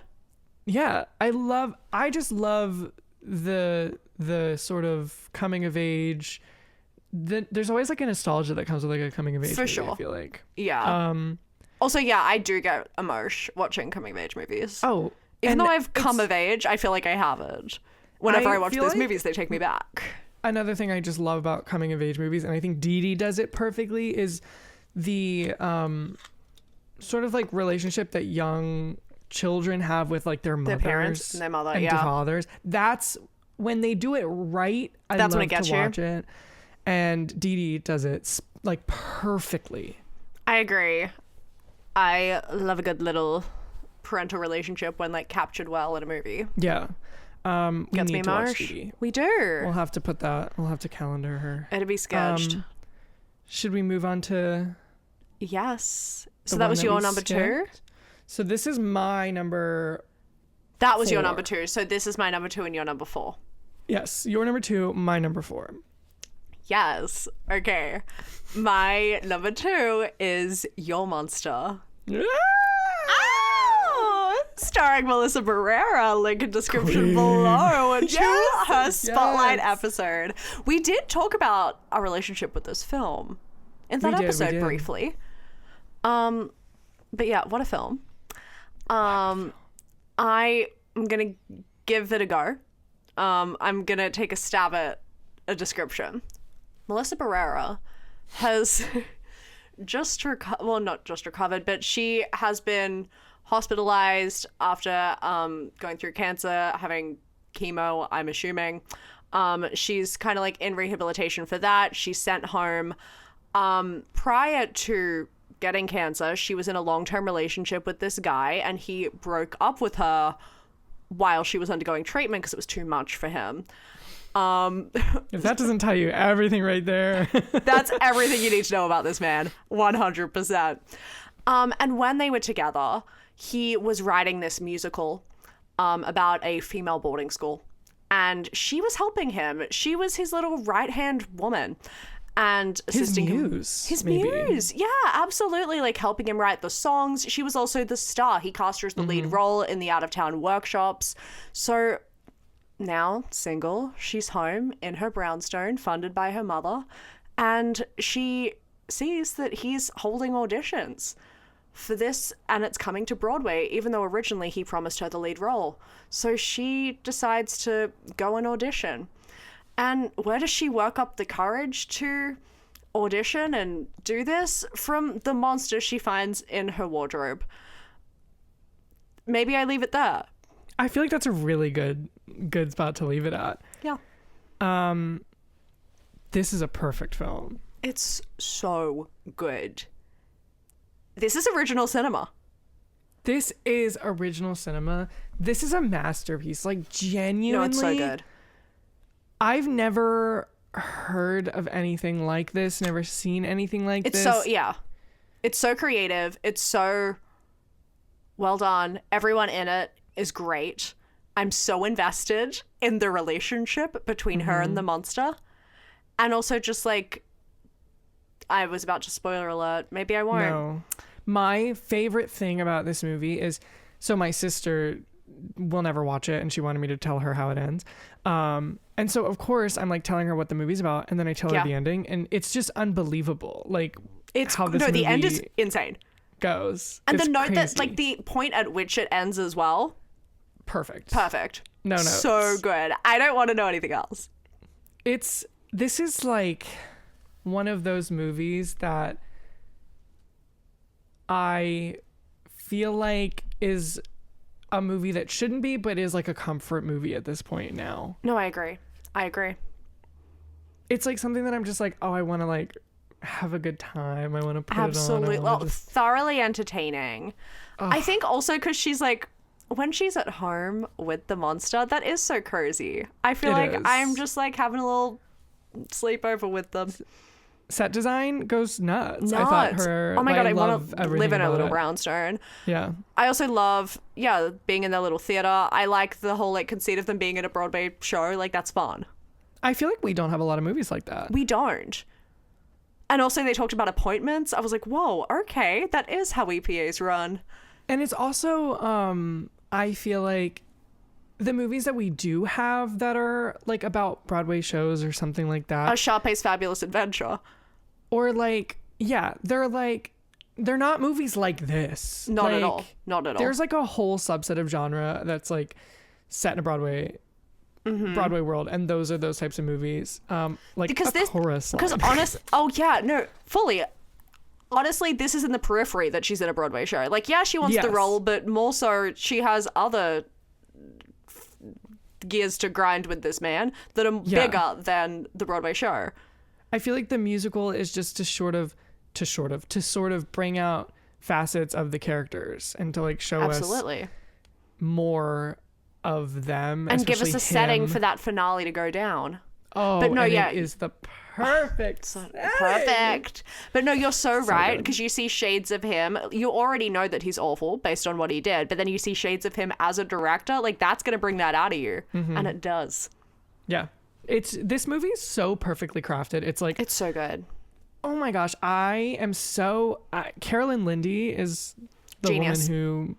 Yeah, I just love the sort of coming of age. There's always like a nostalgia that comes with like a coming of age For movie, sure. I feel like. Yeah. Also, yeah, I do get emotion watching coming of age movies. Oh, Even and though I've come of age, I feel like I haven't. Whenever I watch feel those like- movies, they take me back. another thing I just love about coming of age movies, and I think Dee Dee does it perfectly, is the sort of like relationship that young children have with like their mothers, parents and their mother, and yeah. fathers. That's when they do it right. That's when it love gets to you. watch it, and Dee Dee does it like perfectly. I agree. I love a good little parental relationship when like captured well in a movie. Yeah. We Gets me need to watch marsh. Dee Dee. We do. We'll have to put that. We'll have to calendar her. It'll be sketched. Should we move on to? Yes. So the that one was that your we number two? skipped? So this is my number. That was your 4. number two. So this is my number 2 and your number 4. Yes, your number 2, my number 4. Yes. Okay. My number 2 is Your Monster. Oh! Starring Melissa Barrera, link in description Queen. below, and Yes, her spotlight yes. episode. We did talk about our relationship with this film in that We episode did. briefly. But yeah, what a film. I'm gonna give it a go. I'm gonna take a stab at a description. Melissa Barrera has not just recovered, but she has been hospitalized after going through cancer, having chemo, I'm assuming. She's kind of like in rehabilitation for that. She's sent home. Prior to getting cancer, she was in a long-term relationship with this guy, and he broke up with her while she was undergoing treatment because it was too much for him. If that doesn't tell you everything right there. That's everything you need to know about this man. 100%. And when they were together, he was writing this musical about a female boarding school. And she was helping him. She was his little right-hand woman. And assisting him. His maybe. muse. Yeah, absolutely. Like helping him write the songs. She was also the star. He cast her as the lead role in the out-of-town workshops. So now, single, she's home in her brownstone, funded by her mother. And she sees that he's holding auditions for this, and it's coming to Broadway, even though originally he promised her the lead role. So she decides to go and audition. And where does she work up the courage to audition and do this? From the monster she finds in her wardrobe. Maybe I leave it there. I feel like that's a really good spot to leave it at. Yeah. This is a perfect film. It's so good. this is original cinema. This is original cinema. This is a masterpiece. Like, genuinely. No, it's so good. I've never heard of anything like this, never seen anything like this. It's so creative. It's so well done. Everyone in it is great. I'm so invested in the relationship between her and the monster. And also just like, I was about to spoiler alert. Maybe I won't. No. My favorite thing about this movie is, so my sister will never watch it and she wanted me to tell her how it ends. And so of course I'm like telling her what the movie's about, and then I tell her the ending, and it's just unbelievable. Like, it's how this movie the end is insane. Goes. And it's the note crazy. that like the point at which it ends as well. Perfect. No. So good. I don't want to know anything else. This is like one of those movies that I feel like is a movie that shouldn't be, but is like a comfort movie at this point now. No, I agree. It's like something that I'm just like, oh, I want to like have a good time. I want to put Absolutely. it on. Well, thoroughly entertaining. Ugh. I think also because she's like, when she's at home with the monster, that is so cozy. I feel like I'm just like having a little sleepover with them. Set design goes nuts. I thought her. Oh my god, I want to live in a little brownstone. Yeah. I also love, being in their little theater. I like the whole like conceit of them being in a Broadway show. Like, that's fun. I feel like we don't have a lot of movies like that. We don't. And also they talked about appointments. I was like, whoa, okay, that is how EPAs run. And it's also, I feel like the movies that we do have that are like about Broadway shows or something like that. A Sharpay's Fabulous Adventure. Or like, they're not movies like this. Not like, at all. Not at all. There's like a whole subset of genre that's like set in a Broadway world, and those are those types of movies. Like because a chorus line. Because fully. Honestly, this is in the periphery that she's in a Broadway show. Like, she wants the role, but more so she has other gears to grind with this man that are bigger than the Broadway show. I feel like the musical is just to sort of bring out facets of the characters and to like show us more of them and give us a setting for that finale to go down. Oh, but no, it is the perfect. Perfect. But no, you're so right, because you see shades of him. You already know that he's awful based on what he did, but then you see shades of him as a director. Like, that's going to bring that out of you. And it does. Yeah. This movie is so perfectly crafted. It's like, it's so good. Oh my gosh. I am so, Carolyn Lindy is the Genius. woman who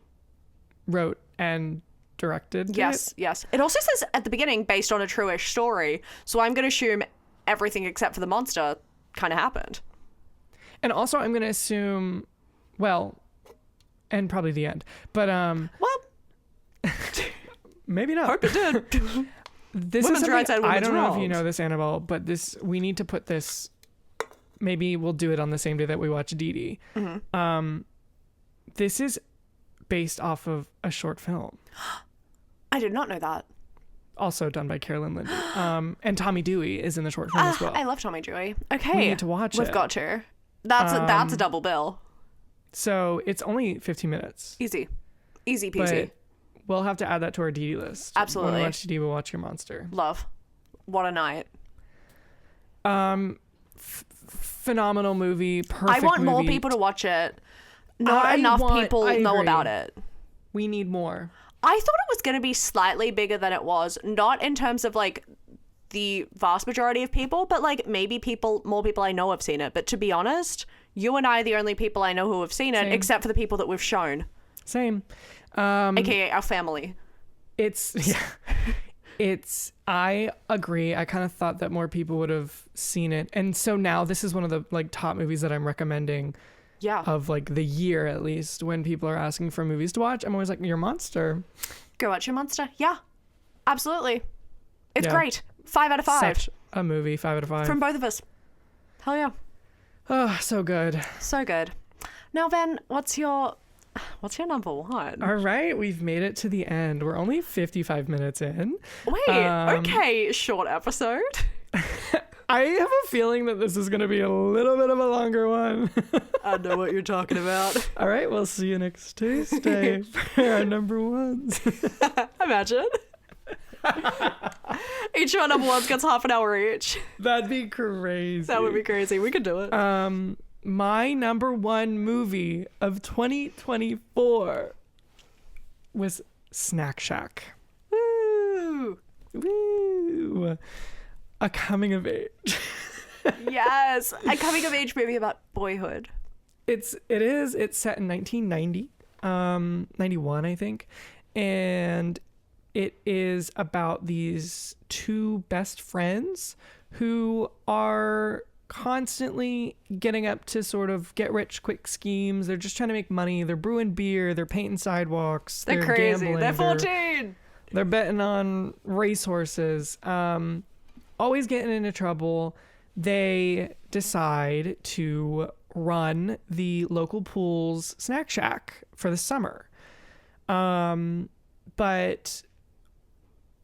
wrote and directed Yes. It also says at the beginning, based on a true-ish story. So I'm going to assume everything except for the monster kind of happened. And also I'm going to assume, and probably the end. But, maybe not. Hope it did. This women's is rights and women's I don't know wrongs. if you know this, Annabel, but we need to put this, maybe we'll do it on the same day that we watch Dee Dee. This is based off of a short film. I did not know that. Also done by Carolyn Lindy. And Tommy Dewey is in the short film as well. I love Tommy Dewey. Okay. We need to watch it. We've got to. That's a double bill. So it's only 15 minutes. Easy peasy. But we'll have to add that to our Dee Dee list. Absolutely. When we watch Dee Dee, we'll watch Your Monster. Love. What a night. Phenomenal movie. Perfect I want movie. more people to watch it. Not enough people know about it. We need more. I thought it was going to be slightly bigger than it was. Not in terms of like the vast majority of people, but like maybe more people I know have seen it. But to be honest, you and I are the only people I know who have seen it, except for the people that we've shown. Same. AKA our family. I agree. I kind of thought that more people would have seen it. And so now this is one of the like top movies that I'm recommending. Yeah. Of like the year, at least, when people are asking for movies to watch. I'm always like, Your Monster. Go watch Your Monster. Yeah. Absolutely. It's great. 5 out of 5. Such a movie. 5 out of 5. From both of us. Hell yeah. Oh, so good. So good. Now, Ven, what's your number one? All right. We've made it to the end. We're only 55 minutes in. Wait. Okay. Short episode. I have a feeling that this is going to be a little bit of a longer one. I know what you're talking about. All right, we'll see you next Tuesday for our number ones. Imagine. Each of our number ones gets half an hour each. That'd be crazy. That would be crazy. We could do it. My number one movie of 2024 was Snack Shack. Woo! Woo! A coming of age. Yes, a coming of age movie about boyhood. It's set in 1990, 91, I think. And it is about these two best friends who are constantly getting up to sort of get rich quick schemes. They're just trying to make money. They're brewing beer. They're painting sidewalks. They're crazy. Gambling, They're 14. They're betting on racehorses. Always getting into trouble. They decide to run the local pool's snack shack for the summer. But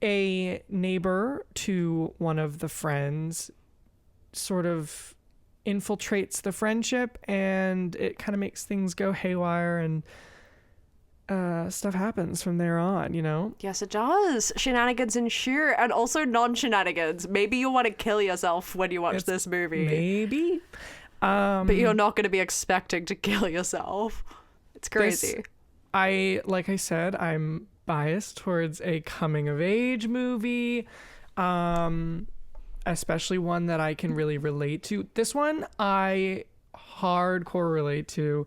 a neighbor to one of the friends sort of infiltrates the friendship, and it kind of makes things go haywire, and stuff happens from there on, you know? Yes, it does. Shenanigans ensue, and also non-shenanigans. Maybe you want to kill yourself when you watch this movie. Maybe. But you're not going to be expecting to kill yourself. It's crazy. Like I said, I'm biased towards a coming of age movie, especially one that I can really relate to. This one I hardcore relate to.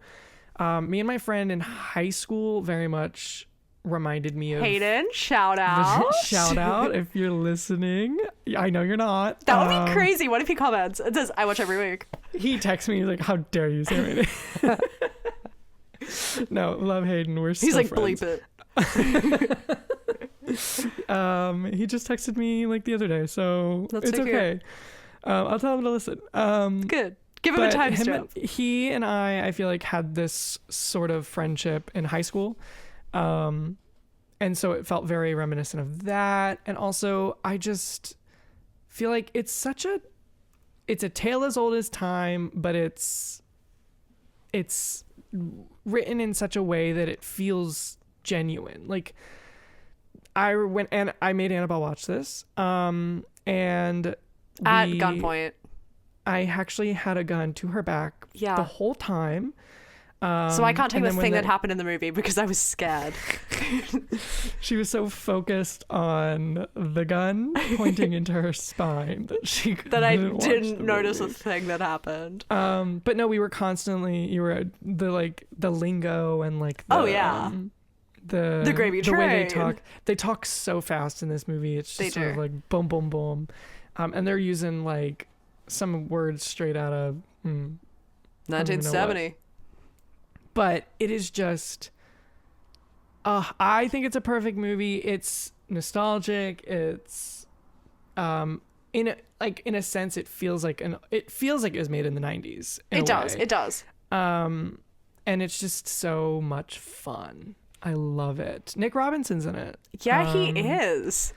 Me and my friend in high school very much reminded me of Hayden. Shout out. Shout out if you're listening. I know you're not. That would be crazy. What if he comments? It says, I watch every week. He texts me, he's like, how dare you say my name? No, love Hayden. We're still He's like, friends. bleep it. He just texted me like the other day, so That's it's so okay. I'll tell him to listen. Good. Give him a timestamp. He and I feel like had this sort of friendship in high school. And so it felt very reminiscent of that. And also I just feel like it's a tale as old as time, but it's written in such a way that it feels genuine. Like I made Annabel watch this. And at gunpoint. I actually had a gun to her back the whole time. So I can't tell you a thing that happened in the movie because I was scared. She was so focused on the gun pointing into her spine that I didn't notice a thing that happened. But no, we were constantly, the lingo and like the gravy train. The way they talk so fast in this movie. It's just sort of like boom, boom, boom. And they're using like some words straight out of 1970. But it is just I think it's a perfect movie. It's nostalgic. It's in a sense it feels like it was made in the 90s. It does. And it's just so much fun. I love it. Nick Robinson's in it. Yeah, he is.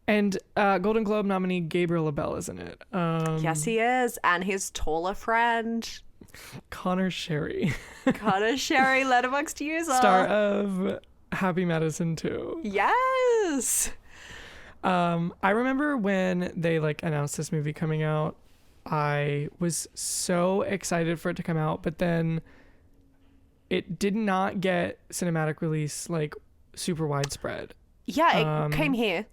And Golden Globe nominee Gabriel Abel is in it. Yes, he is. And his taller friend, Connor Sherry. Connor Sherry, Letterboxd user. Star of Happy Madison 2. Yes. I remember when they announced this movie coming out, I was so excited for it to come out, but then it did not get cinematic release super widespread. Yeah, it came here.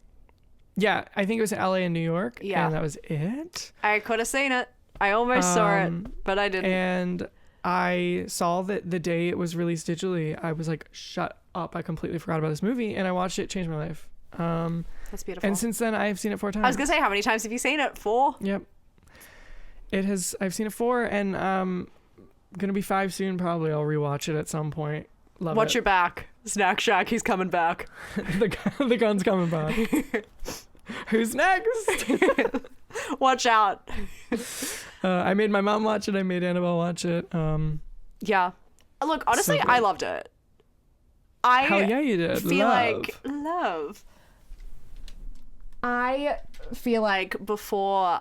Yeah, I think it was in LA and New York. Yeah. And that was it. I could have seen it. I almost saw it, but I didn't. And I saw that the day it was released digitally, I was like, shut up. I completely forgot about this movie. And I watched it, changed my life. That's beautiful. And since then, I've seen it 4 times. I was going to say, how many times have you seen it? 4? Yep. I've seen it 4, and going to be 5 soon, probably. I'll rewatch it at some point. Love Watch it. your back. Snack Shack, he's coming back. the gun's coming back. Who's next? Watch out. I made my mom watch it. I made Annabelle watch it. Yeah. Look, honestly, so I loved it. Hell yeah, you did. Feel love. I feel like before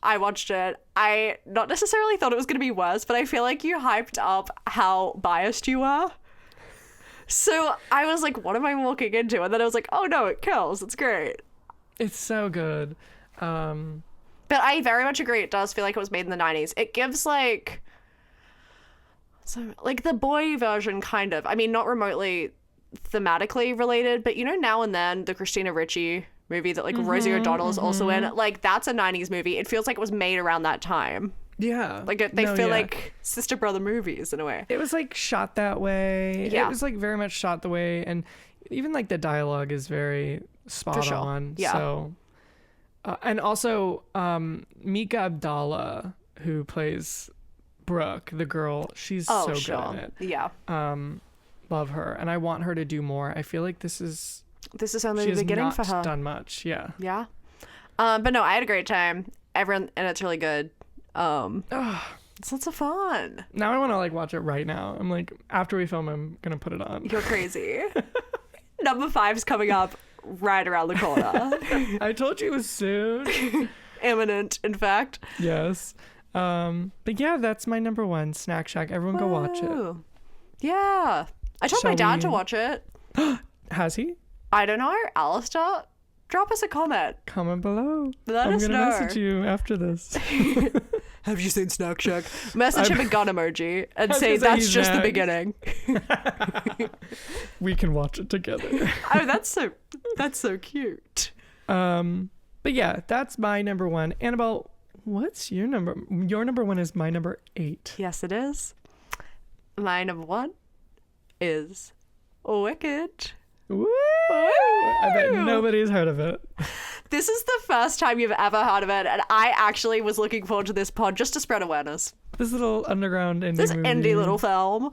I watched it. I not necessarily thought it was going to be worse, but I feel like you hyped up how biased you were. So I was like, what am I walking into? And then I was like, oh no, it kills. It's great. It's so good. But I very much agree. It does feel like it was made in the 90s. It gives like the boy version, kind of. I mean, not remotely thematically related, but you know, Now and Then, the Christina Ricci movie that like Rosie O'Donnell is also in, like that's a 90s movie. It feels like it was made around that time. Yeah. Like they feel like sister brother movies in a way. It was like shot that way. Yeah. It was like very much shot the way, and even like the dialogue is very spot on. Yeah. So, and also Mika Abdallah, who plays Brooke, the girl, she's so good at it. Yeah. Love her, and I want her to do more. I feel like this is only the beginning for her. She has not done much. Yeah. Yeah. But no, I had a great time. Everyone, and it's really good. It's lots of fun. Now I want to like watch it right now. I'm like, after we film, I'm gonna put it on. You're crazy. Number 5's coming up right around the corner. I told you it was soon. Imminent, in fact. Yes. But yeah, that's my number 1, Snack Shack. Everyone go watch it. Yeah. I told my dad to watch it. Has he? I don't know. Alistair, drop us a comment. Comment below. Let us know. I'm gonna message you after this. Have you seen Snack Shack? Message him a gun emoji and say that's just the beginning. We can watch it together. Oh, that's so cute. But yeah, that's my number 1. Annabelle, what's your number? Your number 1 is my number 8. Yes, it is. My number 1 is Wicked. Woo! I bet nobody's heard of it. This is the first time you've ever heard of it, and I actually was looking forward to this pod just to spread awareness. This little underground indie this movie. Indie little film.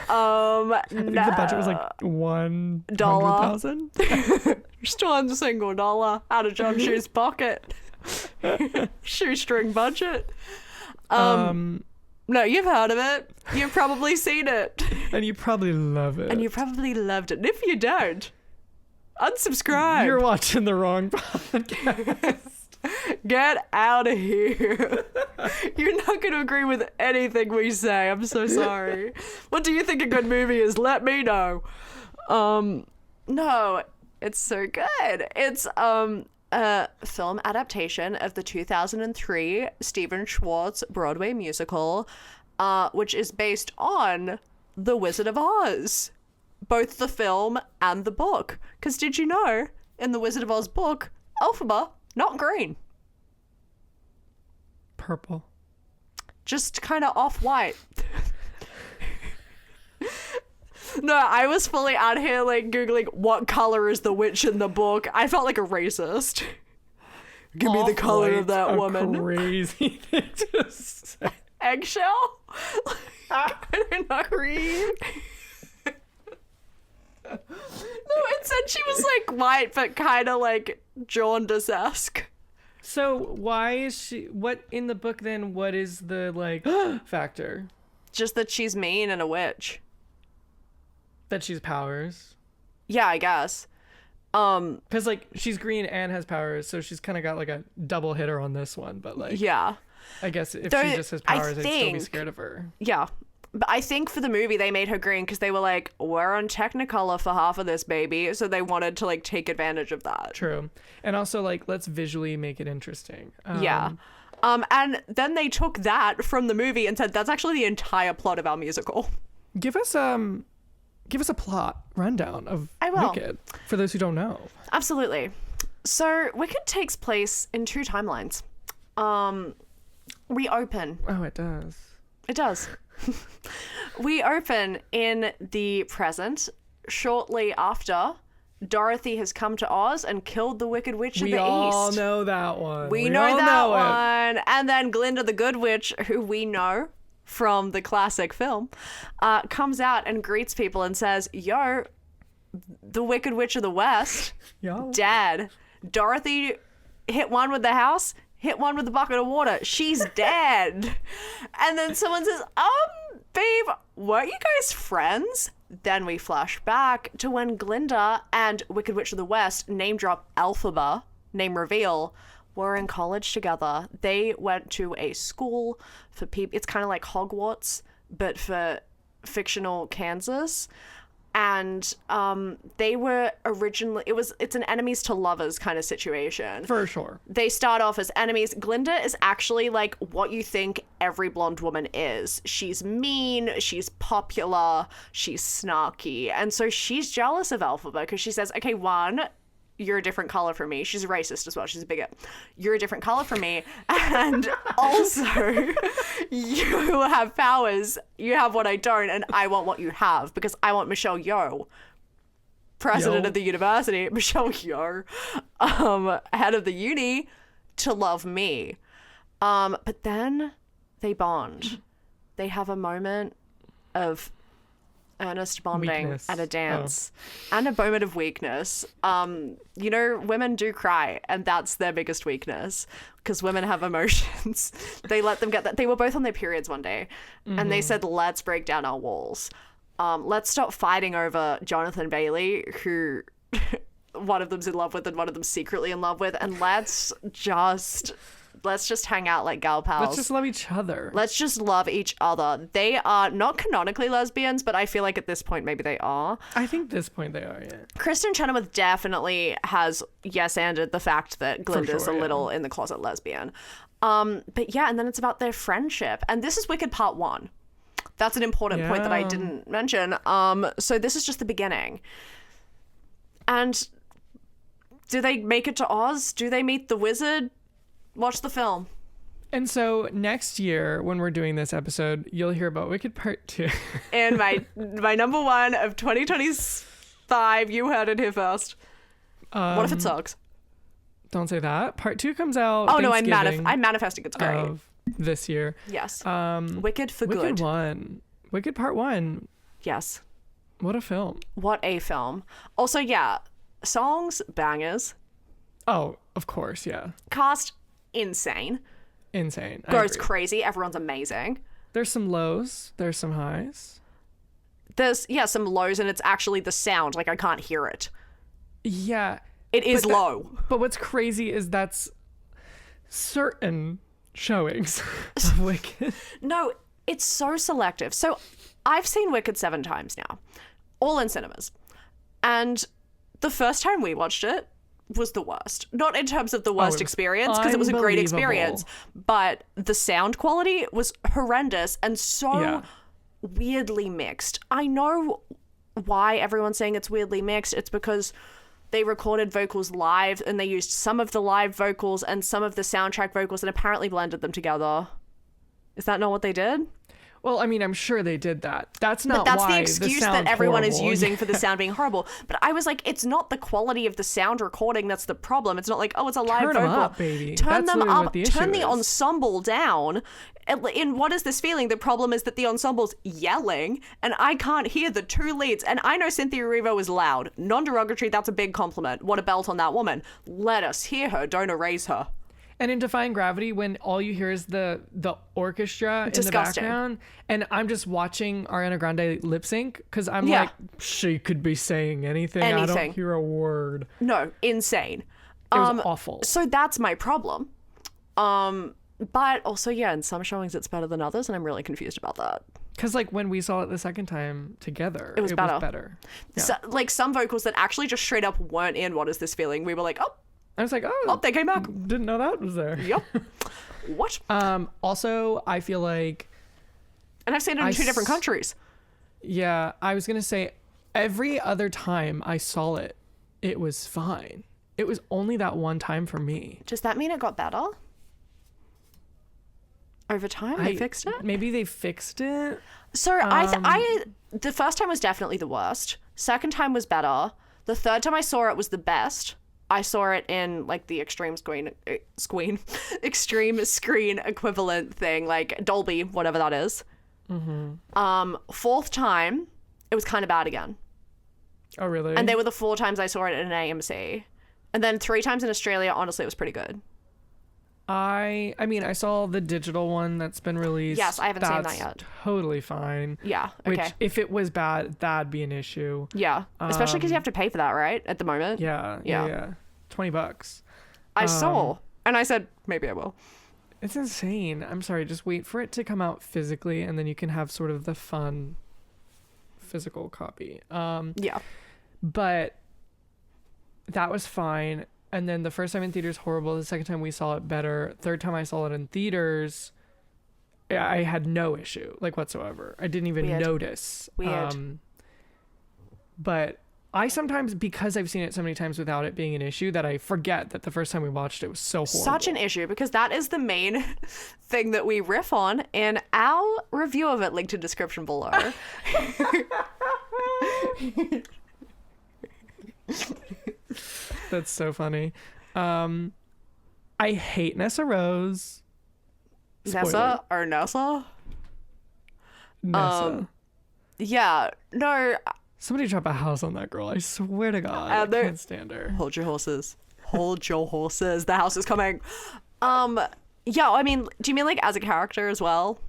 I think the budget was like $100,000. Just $1 single dollar out of John Shoe's pocket. Shoestring budget. No, you've heard of it. You've probably seen it. And you probably love it. And you probably loved it. And if you don't, unsubscribe. You're watching the wrong podcast. Get out of here. You're not going to agree with anything we say. I'm so sorry. What do you think a good movie is? Let me know. No, it's so good. It's a film adaptation of the 2003 Stephen Schwartz Broadway musical, which is based on The Wizard of Oz, both the film and the book. Because did you know, in the Wizard of Oz book, Elphaba, not green. Purple. Just kind of off-white. No, I was fully out here like Googling what color is the witch in the book. I felt like a racist. Give me the color of that woman. Crazy thing to say. Eggshell? I don't know. Cream? No, it said she was like white, but kind of like jaundice-esque. So why is she? What in the book then? What is the like factor? Just that she's mean and a witch. That she's powers. Yeah, I guess. Because like she's green and has powers, so she's kind of got like a double hitter on this one. But like, yeah, I guess if she just has powers, I'd still be scared of her. Yeah, but I think for the movie they made her green because they were like, we're on Technicolor for half of this, baby, so they wanted to like take advantage of that. True, and also like let's visually make it interesting. Yeah. And then they took that from the movie and said that's actually the entire plot of our musical. Give us a plot rundown of Wicked for those who don't know. Absolutely. So Wicked takes place in 2 timelines. We open. Oh, it does. It does. We open in the present shortly after Dorothy has come to Oz and killed the Wicked Witch of the East. We all know that one. We know that one. And then Glinda the Good Witch, who we know from the classic film, comes out and greets people and says, yo, the Wicked Witch of the West, dead. Dorothy hit one with the house, hit one with the bucket of water. She's dead. And then someone says, babe, weren't you guys friends? Then we flash back to when Glinda and Wicked Witch of the West name drop Elphaba, name reveal, were in college together. They went to a school for people. It's kind of like Hogwarts, but for fictional Kansas. And they were originally, it's an enemies to lovers kind of situation. For sure. They start off as enemies. Glinda is actually like what you think every blonde woman is. She's mean, she's popular, she's snarky. And so she's jealous of Elphaba because she says, okay, one, you're a different color from me. She's a racist as well. She's a bigot. You're a different color from me. And also, you have powers. You have what I don't, and I want what you have because I want Michelle Yeoh, president of the university, Michelle Yeoh, head of the uni, to love me. But then they bond. They have a moment of earnest bonding Weakness. at a dance and a moment of weakness. You know, women do cry, and that's their biggest weakness because women have emotions. They let them get that. They were both on their periods one day, and they said, let's break down our walls. Let's stop fighting over Jonathan Bailey, who one of them's in love with and one of them's secretly in love with, and let's just hang out like gal pals. Let's just love each other. Let's just love each other. They are not canonically lesbians, but I feel like at this point maybe they are. I think this point they are, yeah. Kristen Chenoweth definitely has yes-anded the fact that Glinda's a little in the closet lesbian. But yeah, and then it's about their friendship. And this is Wicked Part 1. That's an important point that I didn't mention. So this is just the beginning. And do they make it to Oz? Do they meet the wizard? Watch the film. And so next year, when we're doing this episode, you'll hear about Wicked Part 2. And my number one of 2025, you heard it here first. What if it sucks? Don't say that. Part 2 comes out. Oh no, I'm manifesting. It's great. Of this year. Yes. Wicked for good. Wicked 1. Wicked Part 1. Yes. What a film. What a film. Also, yeah, songs, bangers. Oh, of course, yeah. Cast, insane. Insane. Goes crazy. Everyone's amazing. There's some lows. There's some highs. There's, yeah, some lows, and it's actually the sound. Like, I can't hear it. Yeah. It is low. But what's crazy is that's certain showings of Wicked. No, it's so selective. So I've seen Wicked 7 times now, all in cinemas. And the first time we watched it was the worst. Not in terms of the worst experience, because it was a great experience, but the sound quality was horrendous and so weirdly mixed. I know why everyone's saying it's weirdly mixed. It's because they recorded vocals live and they used some of the live vocals and some of the soundtrack vocals and apparently blended them together. Is that not what they did? Well, I mean, I'm sure they did that. That's not but that's why the excuse that everyone is horrible. using for the sound being horrible. But I was like, it's not the quality of the sound recording that's the problem. It's not like, oh, it's a live Turn vocal. them up, baby. Turn That's them literally up. what the issue Turn the is. ensemble down. In What Is This Feeling? The problem is that the ensemble's yelling and I can't hear the two leads. And I know Cynthia Erivo is loud. Non-derogatory, that's a big compliment. What a belt on that woman. Let us hear her. Don't erase her. And in Defying Gravity, when all you hear is the orchestra Disgusting. in the background, and I'm just watching Ariana Grande lip sync because I'm like, she could be saying anything. I don't hear a word. No, insane. It was awful. So that's my problem. But also, yeah, in some showings it's better than others, and I'm really confused about that. Because like when we saw it the second time together, it was better. Yeah. So, like some vocals that actually just straight up weren't in What Is This Feeling, we were like, oh. I was like, oh, they came back. Didn't know that was there. Yep. What? Also, I feel like, and I've seen it in two different countries. Yeah, I was gonna say every other time I saw it, it was fine. It was only that one time for me. Does that mean it got better? Over time, they fixed it? Maybe they fixed it. So the first time was definitely the worst. Second time was better. The third time I saw it was the best. I saw it in like the extreme screen equivalent thing, like Dolby, whatever that is. Mm-hmm. Fourth time, it was kind of bad again. Oh, really? And they were the 4 times I saw it in an AMC. And then 3 times in Australia, honestly, it was pretty good. I mean, I saw the digital one that's been released. Yes, I haven't seen that yet. Totally fine. Yeah, okay. Which, if it was bad, that'd be an issue. Yeah, especially because you have to pay for that, right? At the moment. Yeah. $20. I saw And I said, maybe I will. It's insane. I'm sorry. Just wait for it to come out physically, and then you can have sort of the fun physical copy. Yeah. But that was fine. And then the first time in theaters, horrible. The second time we saw it, better. Third time I saw it in theaters, I had no issue, like, whatsoever. I didn't even notice. Weird. But I sometimes, because I've seen it so many times without it being an issue, that I forget that the first time we watched it was so horrible. Such an issue, because that is the main thing that we riff on in our review of it, linked in description below. That's so funny. I hate Nessa Rose. Nessa or Nessa? Nessa. Yeah, no. Somebody drop a house on that girl. I swear to God. I can't stand her. Hold your horses. Hold your horses. The house is coming. Yeah, I mean, do you mean like as a character as well?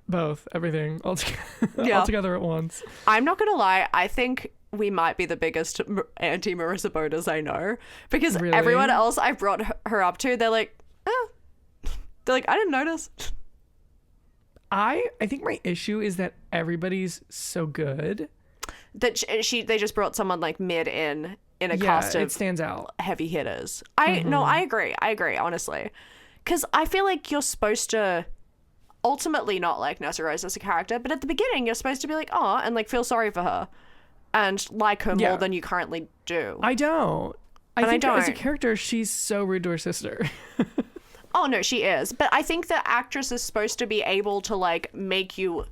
Both. Everything. All together at once. I'm not going to lie. I think we might be the biggest anti-Marissa Bodas I know. Because everyone else I've brought her up to, they're like, They're like, I didn't notice. I think my issue is that everybody's so good. That they just brought someone like mid in a cast of it stands out. Heavy hitters. No, I agree, honestly, because I feel like you're supposed to ultimately not like Nessa Rose as a character, but at the beginning you're supposed to be like, oh, and like feel sorry for her and like her more than you currently do. I don't. I think as a character she's so rude to her sister. Oh no, she is, but I think the actress is supposed to be able to like make you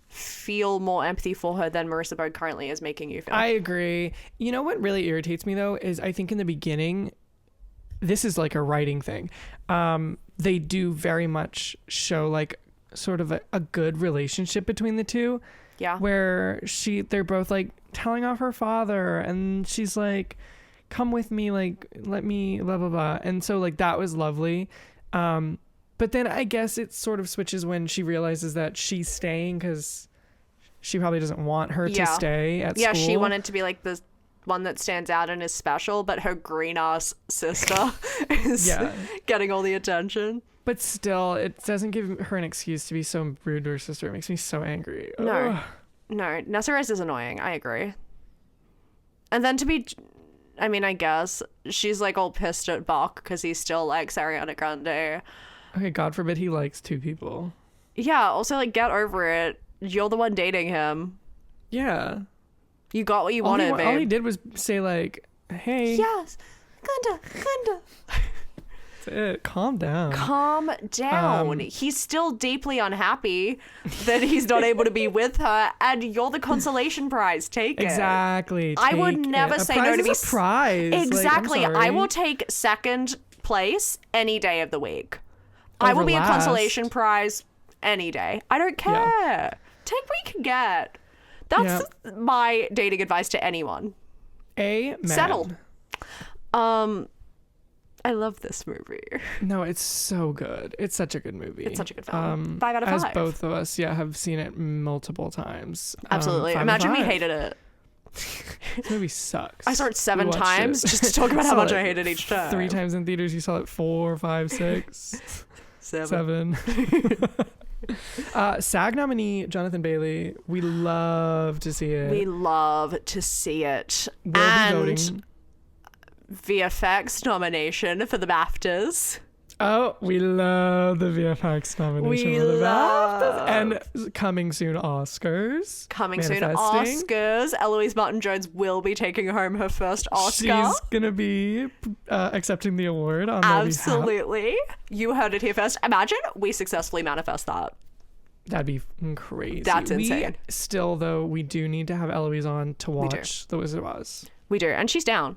feel more empathy for her than Marissa Bode currently is making you feel. I agree. You know what really irritates me though is I think in the beginning, this is like a writing thing. They do very much show like sort of a good relationship between the two. Yeah. Where they're both like telling off her father, and she's like, come with me, like let me blah blah blah. And so like that was lovely. But then I guess it sort of switches when she realizes that she's staying because she probably doesn't want her to stay at school. Yeah, she wanted to be like the one that stands out and is special, but her green ass sister is getting all the attention. But still, it doesn't give her an excuse to be so rude to her sister. It makes me so angry. No, Nessa Rose is annoying. I agree. And then I guess she's like all pissed at Bach because he still likes Ariana Grande. Okay, God forbid he likes two people. Yeah, also like get over it. You're the one dating him. Yeah. You got what you wanted, babe. All he did was say like, hey. Yes. Kinda. That's it. Calm down. Calm down. He's still deeply unhappy that he's not able to be with her, and you're the consolation prize. Take it. Exactly. I would never say no to be a prize. Exactly. Like, I will take second place any day of the week. I will be a consolation prize any day. I don't care. Yeah. Take what you can get. That's my dating advice to anyone. Amen. Settled. I love this movie. No, it's so good. It's such a good movie. It's such a good film. 5 out of 5. As both of us, have seen it multiple times. Absolutely. Imagine we hated it. This movie sucks. I saw it 7 times just to talk about how much I hated each time. 3 times in theaters. You saw it 4, 5, 6, 7. SAG nominee Jonathan Bailey. We love to see it. We'll be voting. VFX nomination for the BAFTAs. Oh, we love the VFX nomination for the BAFTAs. And coming soon, Oscars. Eloise Martin-Jones will be taking home her first Oscar. She's going to be accepting the award on their behalf. Absolutely. You heard it here first. Imagine we successfully manifest that. That'd be crazy. That's insane. Still, though, we do need to have Eloise on to watch The Wizard of Oz. We do. And she's down.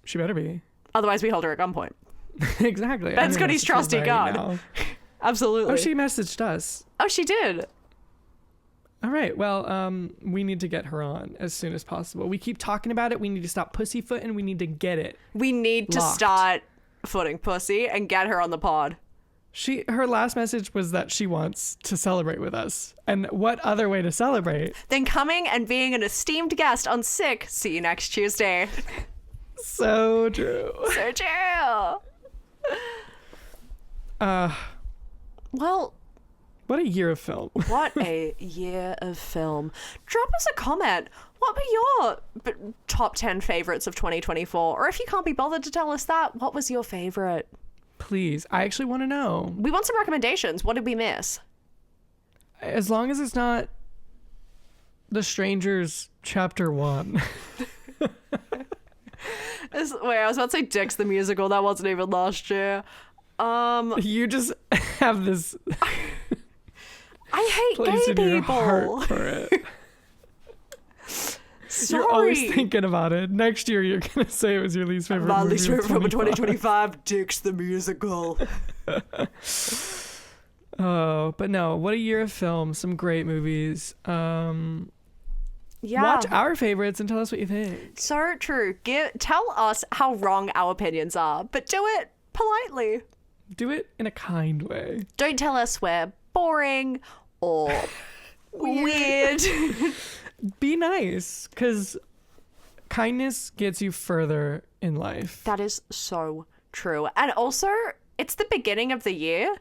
She better be. Otherwise, we hold her at gunpoint. Exactly. Ben Scooty's trusty gun. Absolutely. Oh, she messaged us. Oh, she did. All right. Well, we need to get her on as soon as possible. We keep talking about it. We need to stop pussyfooting. We need to get it. We need to start footing pussy and get her on the pod. Her last message was that she wants to celebrate with us. And what other way to celebrate than coming and being an esteemed guest on Sick? See you next Tuesday. So true. So true. Well, what a year of film. what a year of film. Drop us a comment. What were your top 10 favorites of 2024? Or if you can't be bothered to tell us that, what was your favorite? Please. I actually want to know. We want some recommendations. What did we miss? As long as it's not The Strangers Chapter 1. Wait, I was about to say Dix the Musical. That wasn't even last year. You just have this I hate place gay in your people. heart for it. Sorry. You're always thinking about it. Next year, you're going to say it was your least favorite My movie least of favorite film of 2025. 2025, Dix the Musical. Oh, but no, what a year of film. Some great movies. Yeah. Watch our favorites and tell us what you think. So true. Tell us how wrong our opinions are, but do it politely. Do it in a kind way. Don't tell us we're boring or weird. Be nice, because kindness gets you further in life. That is so true. And also, it's the beginning of the year.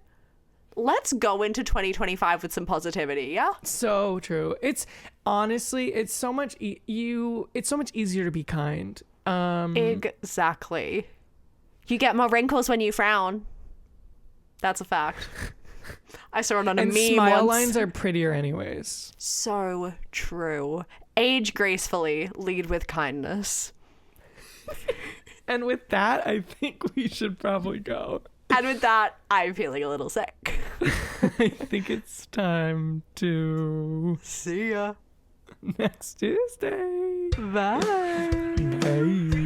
Let's go into 2025 with some positivity, yeah? So true. It's honestly, it's so much it's so much easier to be kind. Exactly. You get more wrinkles when you frown. That's a fact. I saw it on a and meme smile once. lines are prettier anyways. So true. Age gracefully, lead with kindness. And with that, I think we should probably go. And with that, I'm feeling a little sick. I think it's time to See ya. next Tuesday. Bye. Bye.